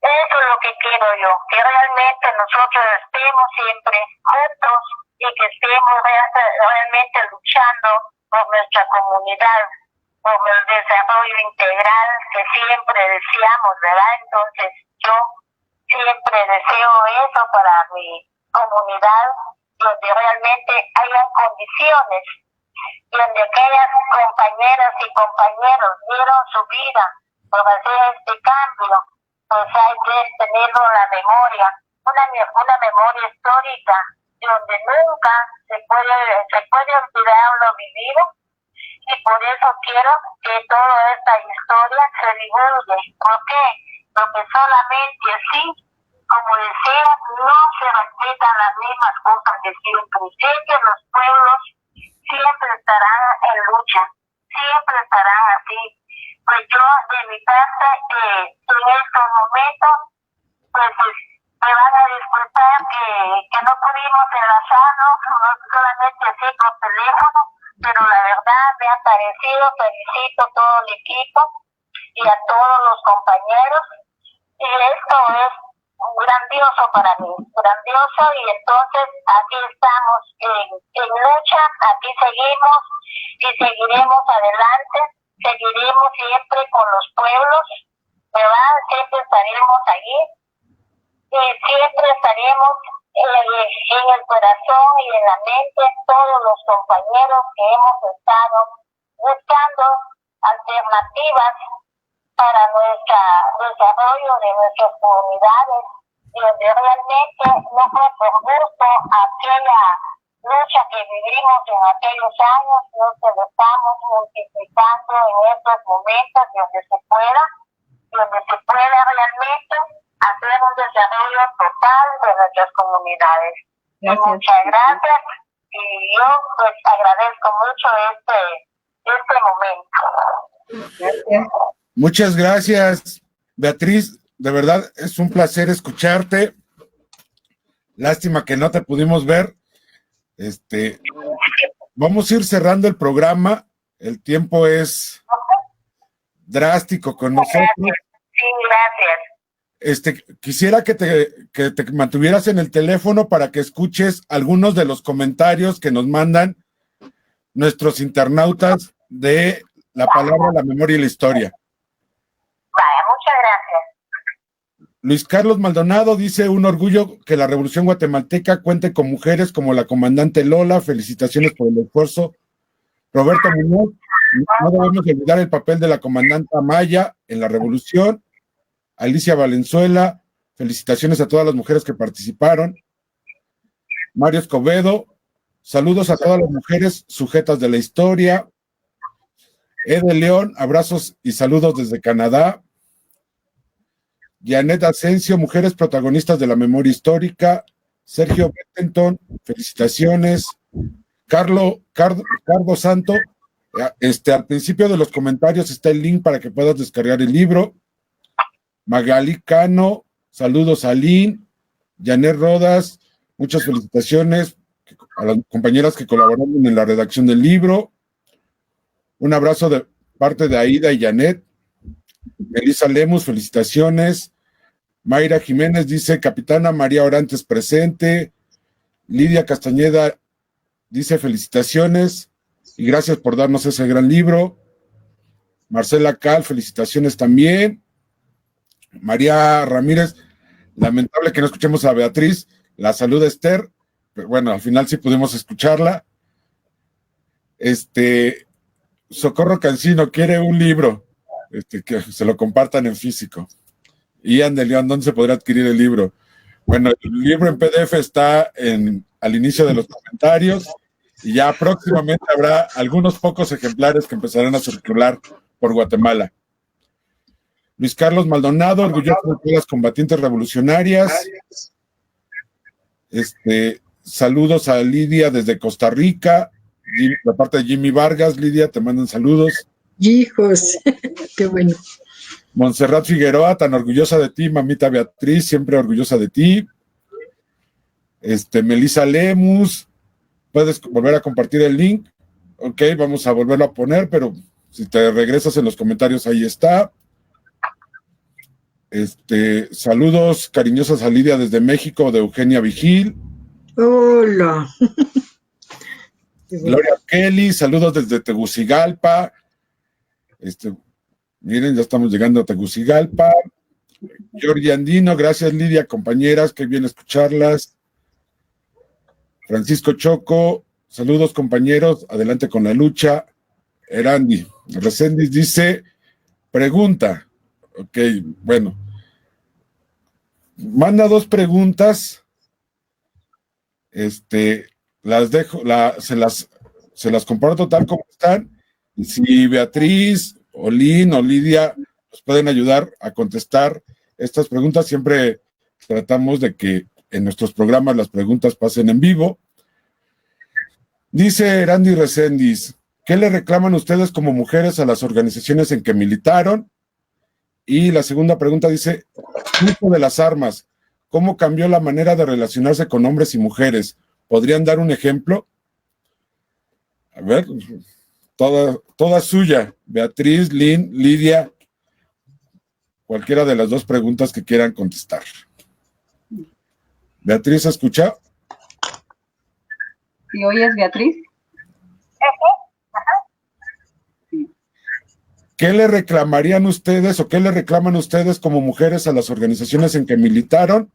Eso es lo que quiero yo, que realmente nosotros estemos siempre juntos y que estemos realmente luchando por nuestra comunidad, por el desarrollo integral que siempre deseamos, ¿verdad? Entonces yo siempre deseo eso para mi comunidad donde realmente hayan condiciones, donde aquellas compañeras y compañeros dieron su vida por hacer este cambio, pues hay que tenerlo en la memoria, una memoria histórica, donde nunca se puede olvidar lo vivido, y por eso quiero que toda esta historia se divulgue. ¿Por qué? Porque solamente así, como decía, no se respetan las mismas cosas de siempre. Sé que los pueblos siempre estarán en lucha, siempre estarán así. Pues yo, de mi parte, en estos momentos, pues me van a disculpar que no pudimos enlazarnos, no solamente así por teléfono, pero la verdad me ha parecido, felicito a todo el equipo y a todos los compañeros, y esto es grandioso para mí, grandioso, y entonces aquí estamos en lucha, aquí seguimos y seguiremos adelante, seguiremos siempre con los pueblos, ¿verdad? Siempre estaremos allí y siempre estaremos en el corazón y en la mente todos los compañeros que hemos estado buscando alternativas para nuestro desarrollo de nuestras comunidades, y donde realmente no fue por gusto aquella lucha que vivimos en aquellos años, no se lo estamos multiplicando en estos momentos donde se pueda realmente hacer un desarrollo total de nuestras comunidades. Gracias. Muchas gracias, y yo pues agradezco mucho este momento. Gracias. Muchas gracias, Beatriz. De verdad, es un placer escucharte. Lástima que no te pudimos ver. Vamos a ir cerrando el programa. El tiempo es drástico con nosotros. Sí, gracias. Quisiera que te mantuvieras en el teléfono para que escuches algunos de los comentarios que nos mandan nuestros internautas de La Palabra, la Memoria y la Historia. Vaya, muchas gracias. Luis Carlos Maldonado dice: un orgullo que la Revolución Guatemalteca cuente con mujeres como la comandante Lola. Felicitaciones por el esfuerzo. Roberto Muñoz: no debemos olvidar el papel de la comandante Amaya en la Revolución. Alicia Valenzuela: felicitaciones a todas las mujeres que participaron. Mario Escobedo: saludos a todas las mujeres sujetas de la historia. Ede León: abrazos y saludos desde Canadá. Janet Asensio: mujeres protagonistas de la memoria histórica. Sergio Bettenton: felicitaciones. Cardo Santo: al principio de los comentarios está el link para que puedas descargar el libro. Magali Cano: saludos a Lynn. Janet Rodas: muchas felicitaciones a las compañeras que colaboraron en la redacción del libro. Un abrazo de parte de Aida y Janet. Elisa Lemus: felicitaciones. Mayra Jiménez dice: Capitana María Orantes presente. Lidia Castañeda dice: felicitaciones y gracias por darnos ese gran libro. Marcela Cal: felicitaciones también. María Ramírez: lamentable que no escuchemos a Beatriz. La saluda Esther, pero bueno, al final sí pudimos escucharla. Socorro Cancino quiere un libro, que se lo compartan en físico. Ian de León: ¿dónde se podrá adquirir el libro? Bueno, el libro en PDF está al inicio de los comentarios, y ya próximamente habrá algunos pocos ejemplares que empezarán a circular por Guatemala. Luis Carlos Maldonado: orgulloso de todas las combatientes revolucionarias. Saludos a Lidia desde Costa Rica. La parte de Jimmy Vargas. Lidia, te mandan saludos. Hijos, qué bueno. Montserrat Figueroa: tan orgullosa de ti, mamita Beatriz, siempre orgullosa de ti. Melissa Lemus: puedes volver a compartir el link. Ok, vamos a volverlo a poner, pero si te regresas en los comentarios, ahí está. Saludos cariñosos a Lidia desde México, de Eugenia Vigil. Hola. Gloria Kelly: saludos desde Tegucigalpa. Miren, ya estamos llegando a Tegucigalpa. Giorgi Andino: gracias Lidia, compañeras, qué bien escucharlas. Francisco Choco, saludos compañeros, adelante con la lucha. Erandi Reséndiz dice, pregunta, ok, bueno, manda 2 preguntas, las dejo, se las comparto tal como están, y si Beatriz, o Lynn, o Lidia nos pueden ayudar a contestar estas preguntas, siempre tratamos de que en nuestros programas las preguntas pasen en vivo. Dice Erandi Reséndiz, ¿qué le reclaman ustedes como mujeres a las organizaciones en que militaron? Y la segunda pregunta dice, uso de las armas, ¿cómo cambió la manera de relacionarse con hombres y mujeres? ¿Podrían dar un ejemplo? A ver, toda suya, Beatriz, Lynn, Lidia, cualquiera de las 2 preguntas que quieran contestar. Beatriz, ¿escucha? ¿Sí oyes, Beatriz? ¿Qué le reclamarían ustedes o qué le reclaman ustedes como mujeres a las organizaciones en que militaron?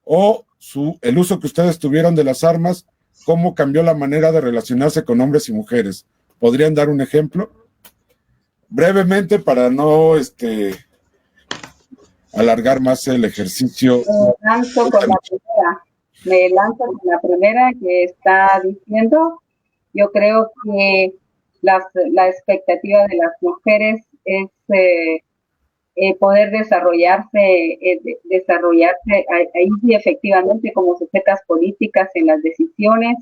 O el uso que ustedes tuvieron de las armas, ¿cómo cambió la manera de relacionarse con hombres y mujeres? ¿Podrían dar un ejemplo? Brevemente, para no alargar más el ejercicio. Me lanzo con la primera que está diciendo. Yo creo que la expectativa de las mujeres es poder desarrollarse ahí sí, efectivamente como sujetas políticas en las decisiones,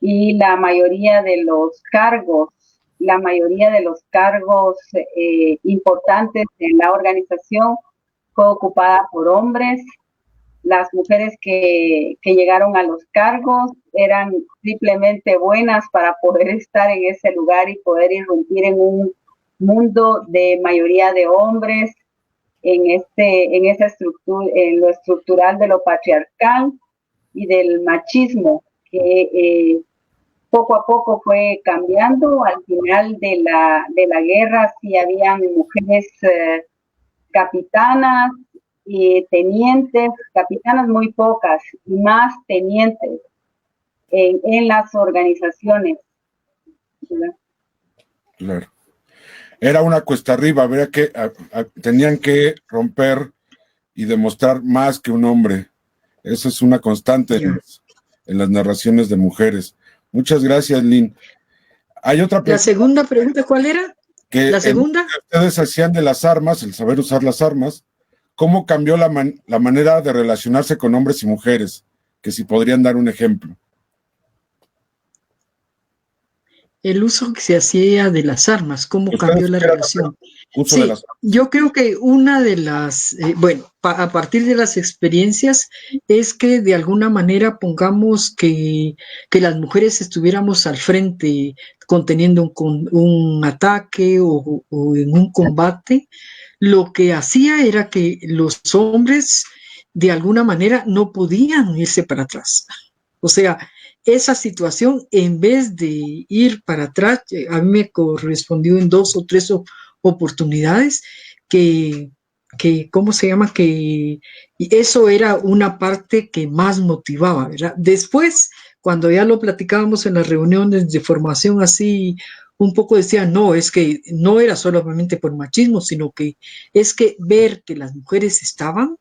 y la mayoría de los cargos importantes en la organización fue ocupada por hombres. Las mujeres que llegaron a los cargos eran simplemente buenas para poder estar en ese lugar y poder irrumpir en un mundo de mayoría de hombres, en esa estructura, en lo estructural de lo patriarcal y del machismo, que poco a poco fue cambiando. Al final de la guerra sí habían mujeres capitanas y tenientes, capitanas muy pocas, y más tenientes en las organizaciones. Claro. Era una cuesta arriba, habría que tenían que romper y demostrar más que un hombre. Eso es una constante en las narraciones de mujeres. Muchas gracias, Lynn. Hay otra pregunta. La segunda pregunta, ¿cuál era? La segunda. Que ustedes hacían de las armas, el saber usar las armas, ¿cómo cambió la manera de relacionarse con hombres y mujeres? Que si podrían dar un ejemplo. El uso que se hacía de las armas, ¿cómo cambió la relación? Sí, yo creo que una de las, a partir de las experiencias es que de alguna manera pongamos que las mujeres estuviéramos al frente conteniendo un ataque o en un combate. Lo que hacía era que los hombres de alguna manera no podían irse para atrás. O sea, esa situación, en vez de ir para atrás, a mí me correspondió en 2 o 3 oportunidades que ¿cómo se llama? Que eso era una parte que más motivaba, ¿verdad? Después, cuando ya lo platicábamos en las reuniones de formación así, un poco decían, no, es que no era solamente por machismo, sino que es que ver que las mujeres estaban,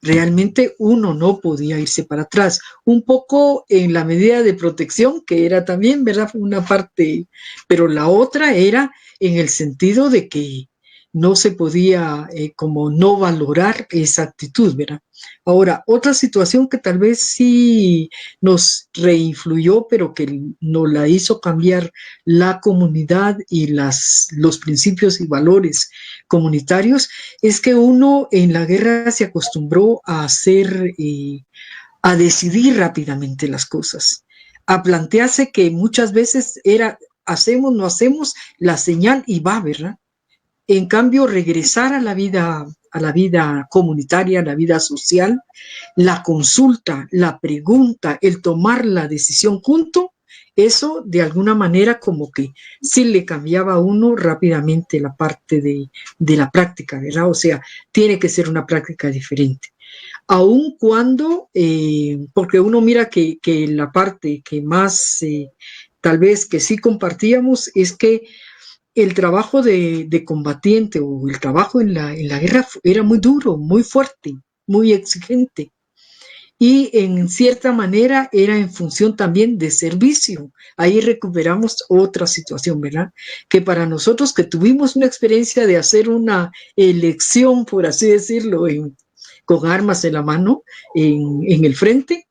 realmente uno no podía irse para atrás, un poco en la medida de protección, que era también, ¿verdad?, una parte, pero la otra era en el sentido de que no se podía como no valorar esa actitud, ¿verdad? Ahora, otra situación que tal vez sí nos reinfluyó, pero que nos la hizo cambiar la comunidad y los principios y valores comunitarios, es que uno en la guerra se acostumbró a a decidir rápidamente las cosas, a plantearse que muchas veces era hacemos, no hacemos, la señal y va, ¿verdad? En cambio, regresar a la vida comunitaria, a la vida social, la consulta, la pregunta, el tomar la decisión junto, eso de alguna manera como que sí le cambiaba a uno rápidamente la parte de la práctica, ¿verdad? O sea, tiene que ser una práctica diferente. Aun cuando, porque uno mira que la parte que más, tal vez que sí compartíamos, es que el trabajo de combatiente o el trabajo en la guerra era muy duro, muy fuerte, muy exigente. Y en cierta manera era en función también de servicio. Ahí recuperamos otra situación, ¿verdad? Que para nosotros que tuvimos una experiencia de hacer una elección, por así decirlo, con armas en la mano, en el frente,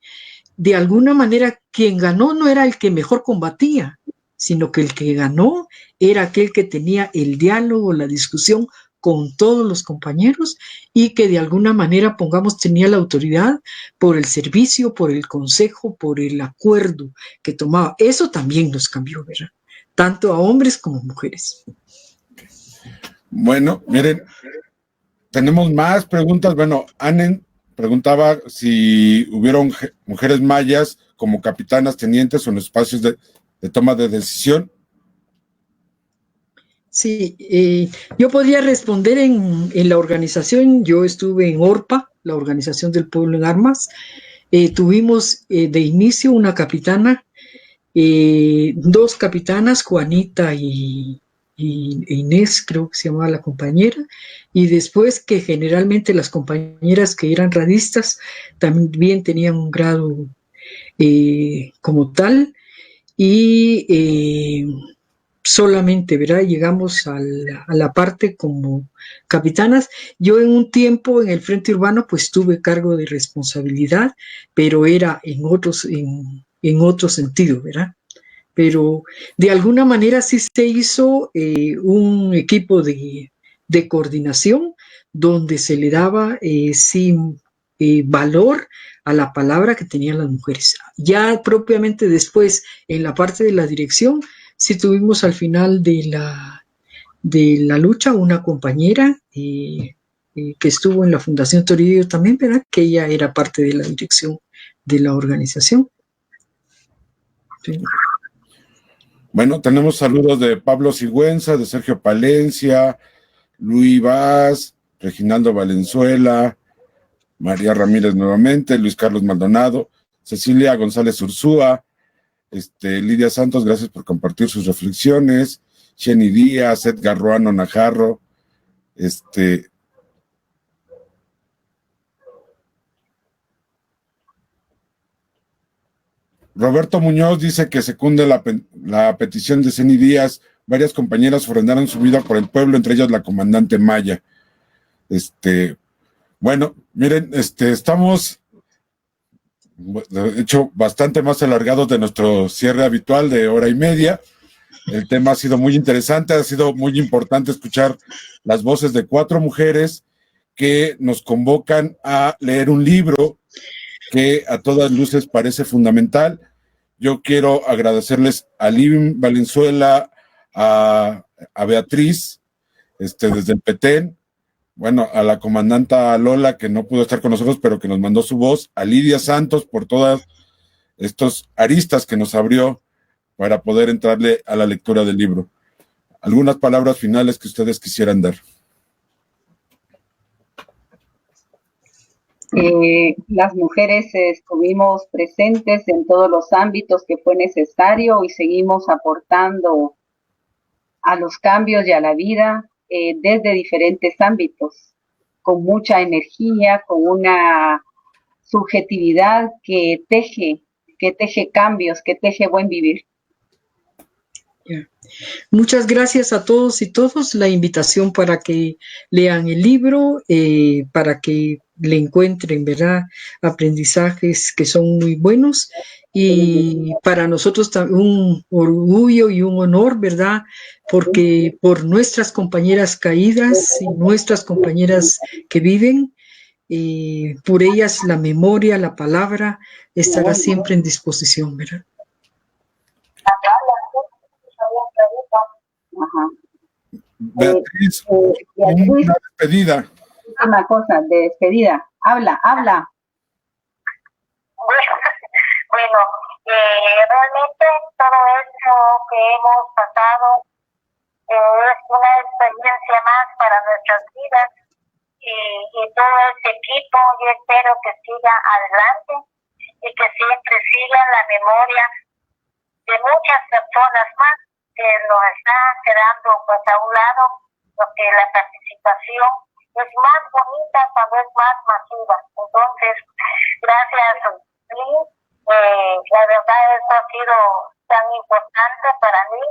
de alguna manera quien ganó no era el que mejor combatía, sino que el que ganó era aquel que tenía el diálogo, la discusión con todos los compañeros y que de alguna manera, pongamos, tenía la autoridad por el servicio, por el consejo, por el acuerdo que tomaba. Eso también nos cambió, ¿verdad? Tanto a hombres como mujeres. Bueno, miren, tenemos más preguntas. Bueno, Anen preguntaba si hubieron mujeres mayas como capitanas, tenientes o en espacios de toma de decisión. Sí, yo podría responder en la organización. Yo estuve en ORPA, la Organización del Pueblo en Armas. Tuvimos de inicio una capitana, dos capitanas, Juanita y Inés, creo que se llamaba la compañera, y después que generalmente las compañeras que eran radistas también tenían un grado como tal, y solamente, ¿verdad? Llegamos a la parte como capitanas. Yo en un tiempo en el Frente Urbano pues tuve cargo de responsabilidad, pero era en otro sentido, ¿verdad? Pero de alguna manera sí se hizo un equipo de coordinación donde se le daba valor a la palabra que tenían las mujeres. Ya propiamente después, en la parte de la dirección, sí tuvimos al final de la lucha una compañera que estuvo en la Fundación Toribio también, ¿verdad? Que ella era parte de la dirección de la organización. Sí. Bueno, tenemos saludos de Pablo Sigüenza, de Sergio Palencia, Luis Vaz, Reginaldo Valenzuela, María Ramírez nuevamente, Luis Carlos Maldonado, Cecilia González Ursúa, Lidia Santos, gracias por compartir sus reflexiones, Jenny Díaz, Edgar Ruano Najarro, Roberto Muñoz dice que secunde la petición de Jenny Díaz. Varias compañeras ofrendaron su vida por el pueblo, entre ellas la comandante Maya. Bueno, miren, estamos, de hecho, bastante más alargados de nuestro cierre habitual de hora y media. El tema ha sido muy interesante, ha sido muy importante escuchar las voces de 4 mujeres que nos convocan a leer un libro que a todas luces parece fundamental. Yo quiero agradecerles a Livin Valenzuela, a Beatriz, desde el Petén, bueno, a la comandanta Lola, que no pudo estar con nosotros, pero que nos mandó su voz, a Lidia Santos por todas estos aristas que nos abrió para poder entrarle a la lectura del libro. ¿Algunas palabras finales que ustedes quisieran dar? Las mujeres estuvimos presentes en todos los ámbitos que fue necesario y seguimos aportando a los cambios y a la vida desde diferentes ámbitos, con mucha energía, con una subjetividad que teje cambios, que teje buen vivir. Muchas gracias a todos y todas. La invitación para que lean el libro, para que le encuentren, ¿verdad?, aprendizajes que son muy buenos, y para nosotros un orgullo y un honor, ¿verdad?, porque por nuestras compañeras caídas y nuestras compañeras que viven, por ellas la memoria, la palabra estará siempre en disposición, ¿verdad? Ajá. Beatriz, una despedida. Una cosa de despedida. Habla. Bueno, realmente todo esto que hemos pasado es una experiencia más para nuestras vidas y todo este equipo. Yo espero que siga adelante y que siempre sigan la memoria de muchas personas más que nos está quedando pues a un lado, porque la participación es más bonita, tal vez más masiva. Entonces, gracias, Liz. La verdad, esto ha sido tan importante para mí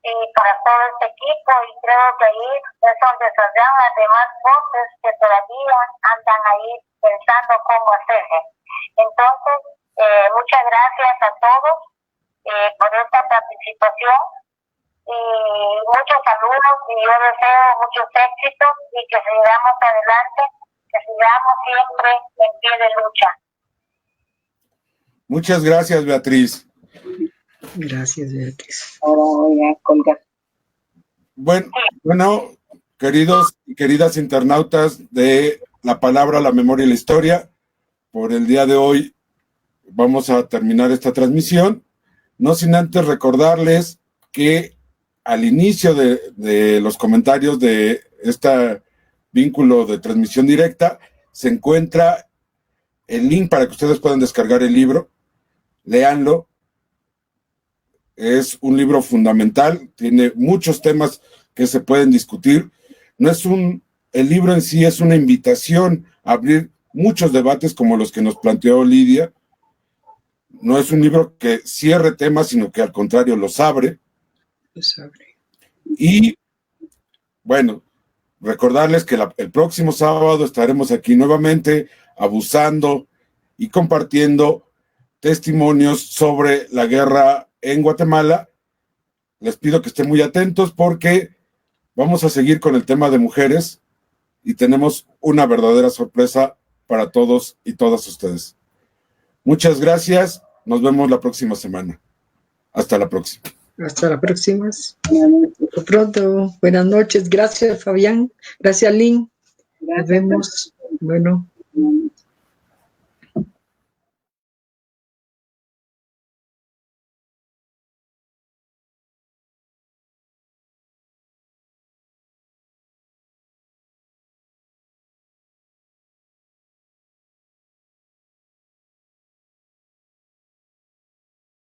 y para todo este equipo, y creo que ahí es donde saldrán las demás voces que todavía andan ahí pensando cómo hacerlo. Entonces, muchas gracias a todos por esta participación y muchos saludos, y yo deseo muchos éxitos y que sigamos adelante, que sigamos siempre en pie de lucha. Muchas gracias, Beatriz. Gracias, Beatriz. Bueno, queridos y queridas internautas de La Palabra, la Memoria y la Historia, por el día de hoy vamos a terminar esta transmisión, no sin antes recordarles que al inicio de los comentarios de este vínculo de transmisión directa se encuentra el link para que ustedes puedan descargar el libro. Léanlo. Es un libro fundamental, tiene muchos temas que se pueden discutir. El libro en sí es una invitación a abrir muchos debates como los que nos planteó Lidia. No es un libro que cierre temas, sino que al contrario los abre. Y bueno, recordarles que el próximo sábado estaremos aquí nuevamente abusando y compartiendo testimonios sobre la guerra en Guatemala. Les pido que estén muy atentos porque vamos a seguir con el tema de mujeres y tenemos una verdadera sorpresa para todos y todas ustedes. Muchas gracias. Nos vemos la próxima semana. Hasta la próxima. Hasta la próxima. Hasta pronto. Buenas noches. Gracias, Fabián. Gracias, Lynn. Nos vemos. Bueno.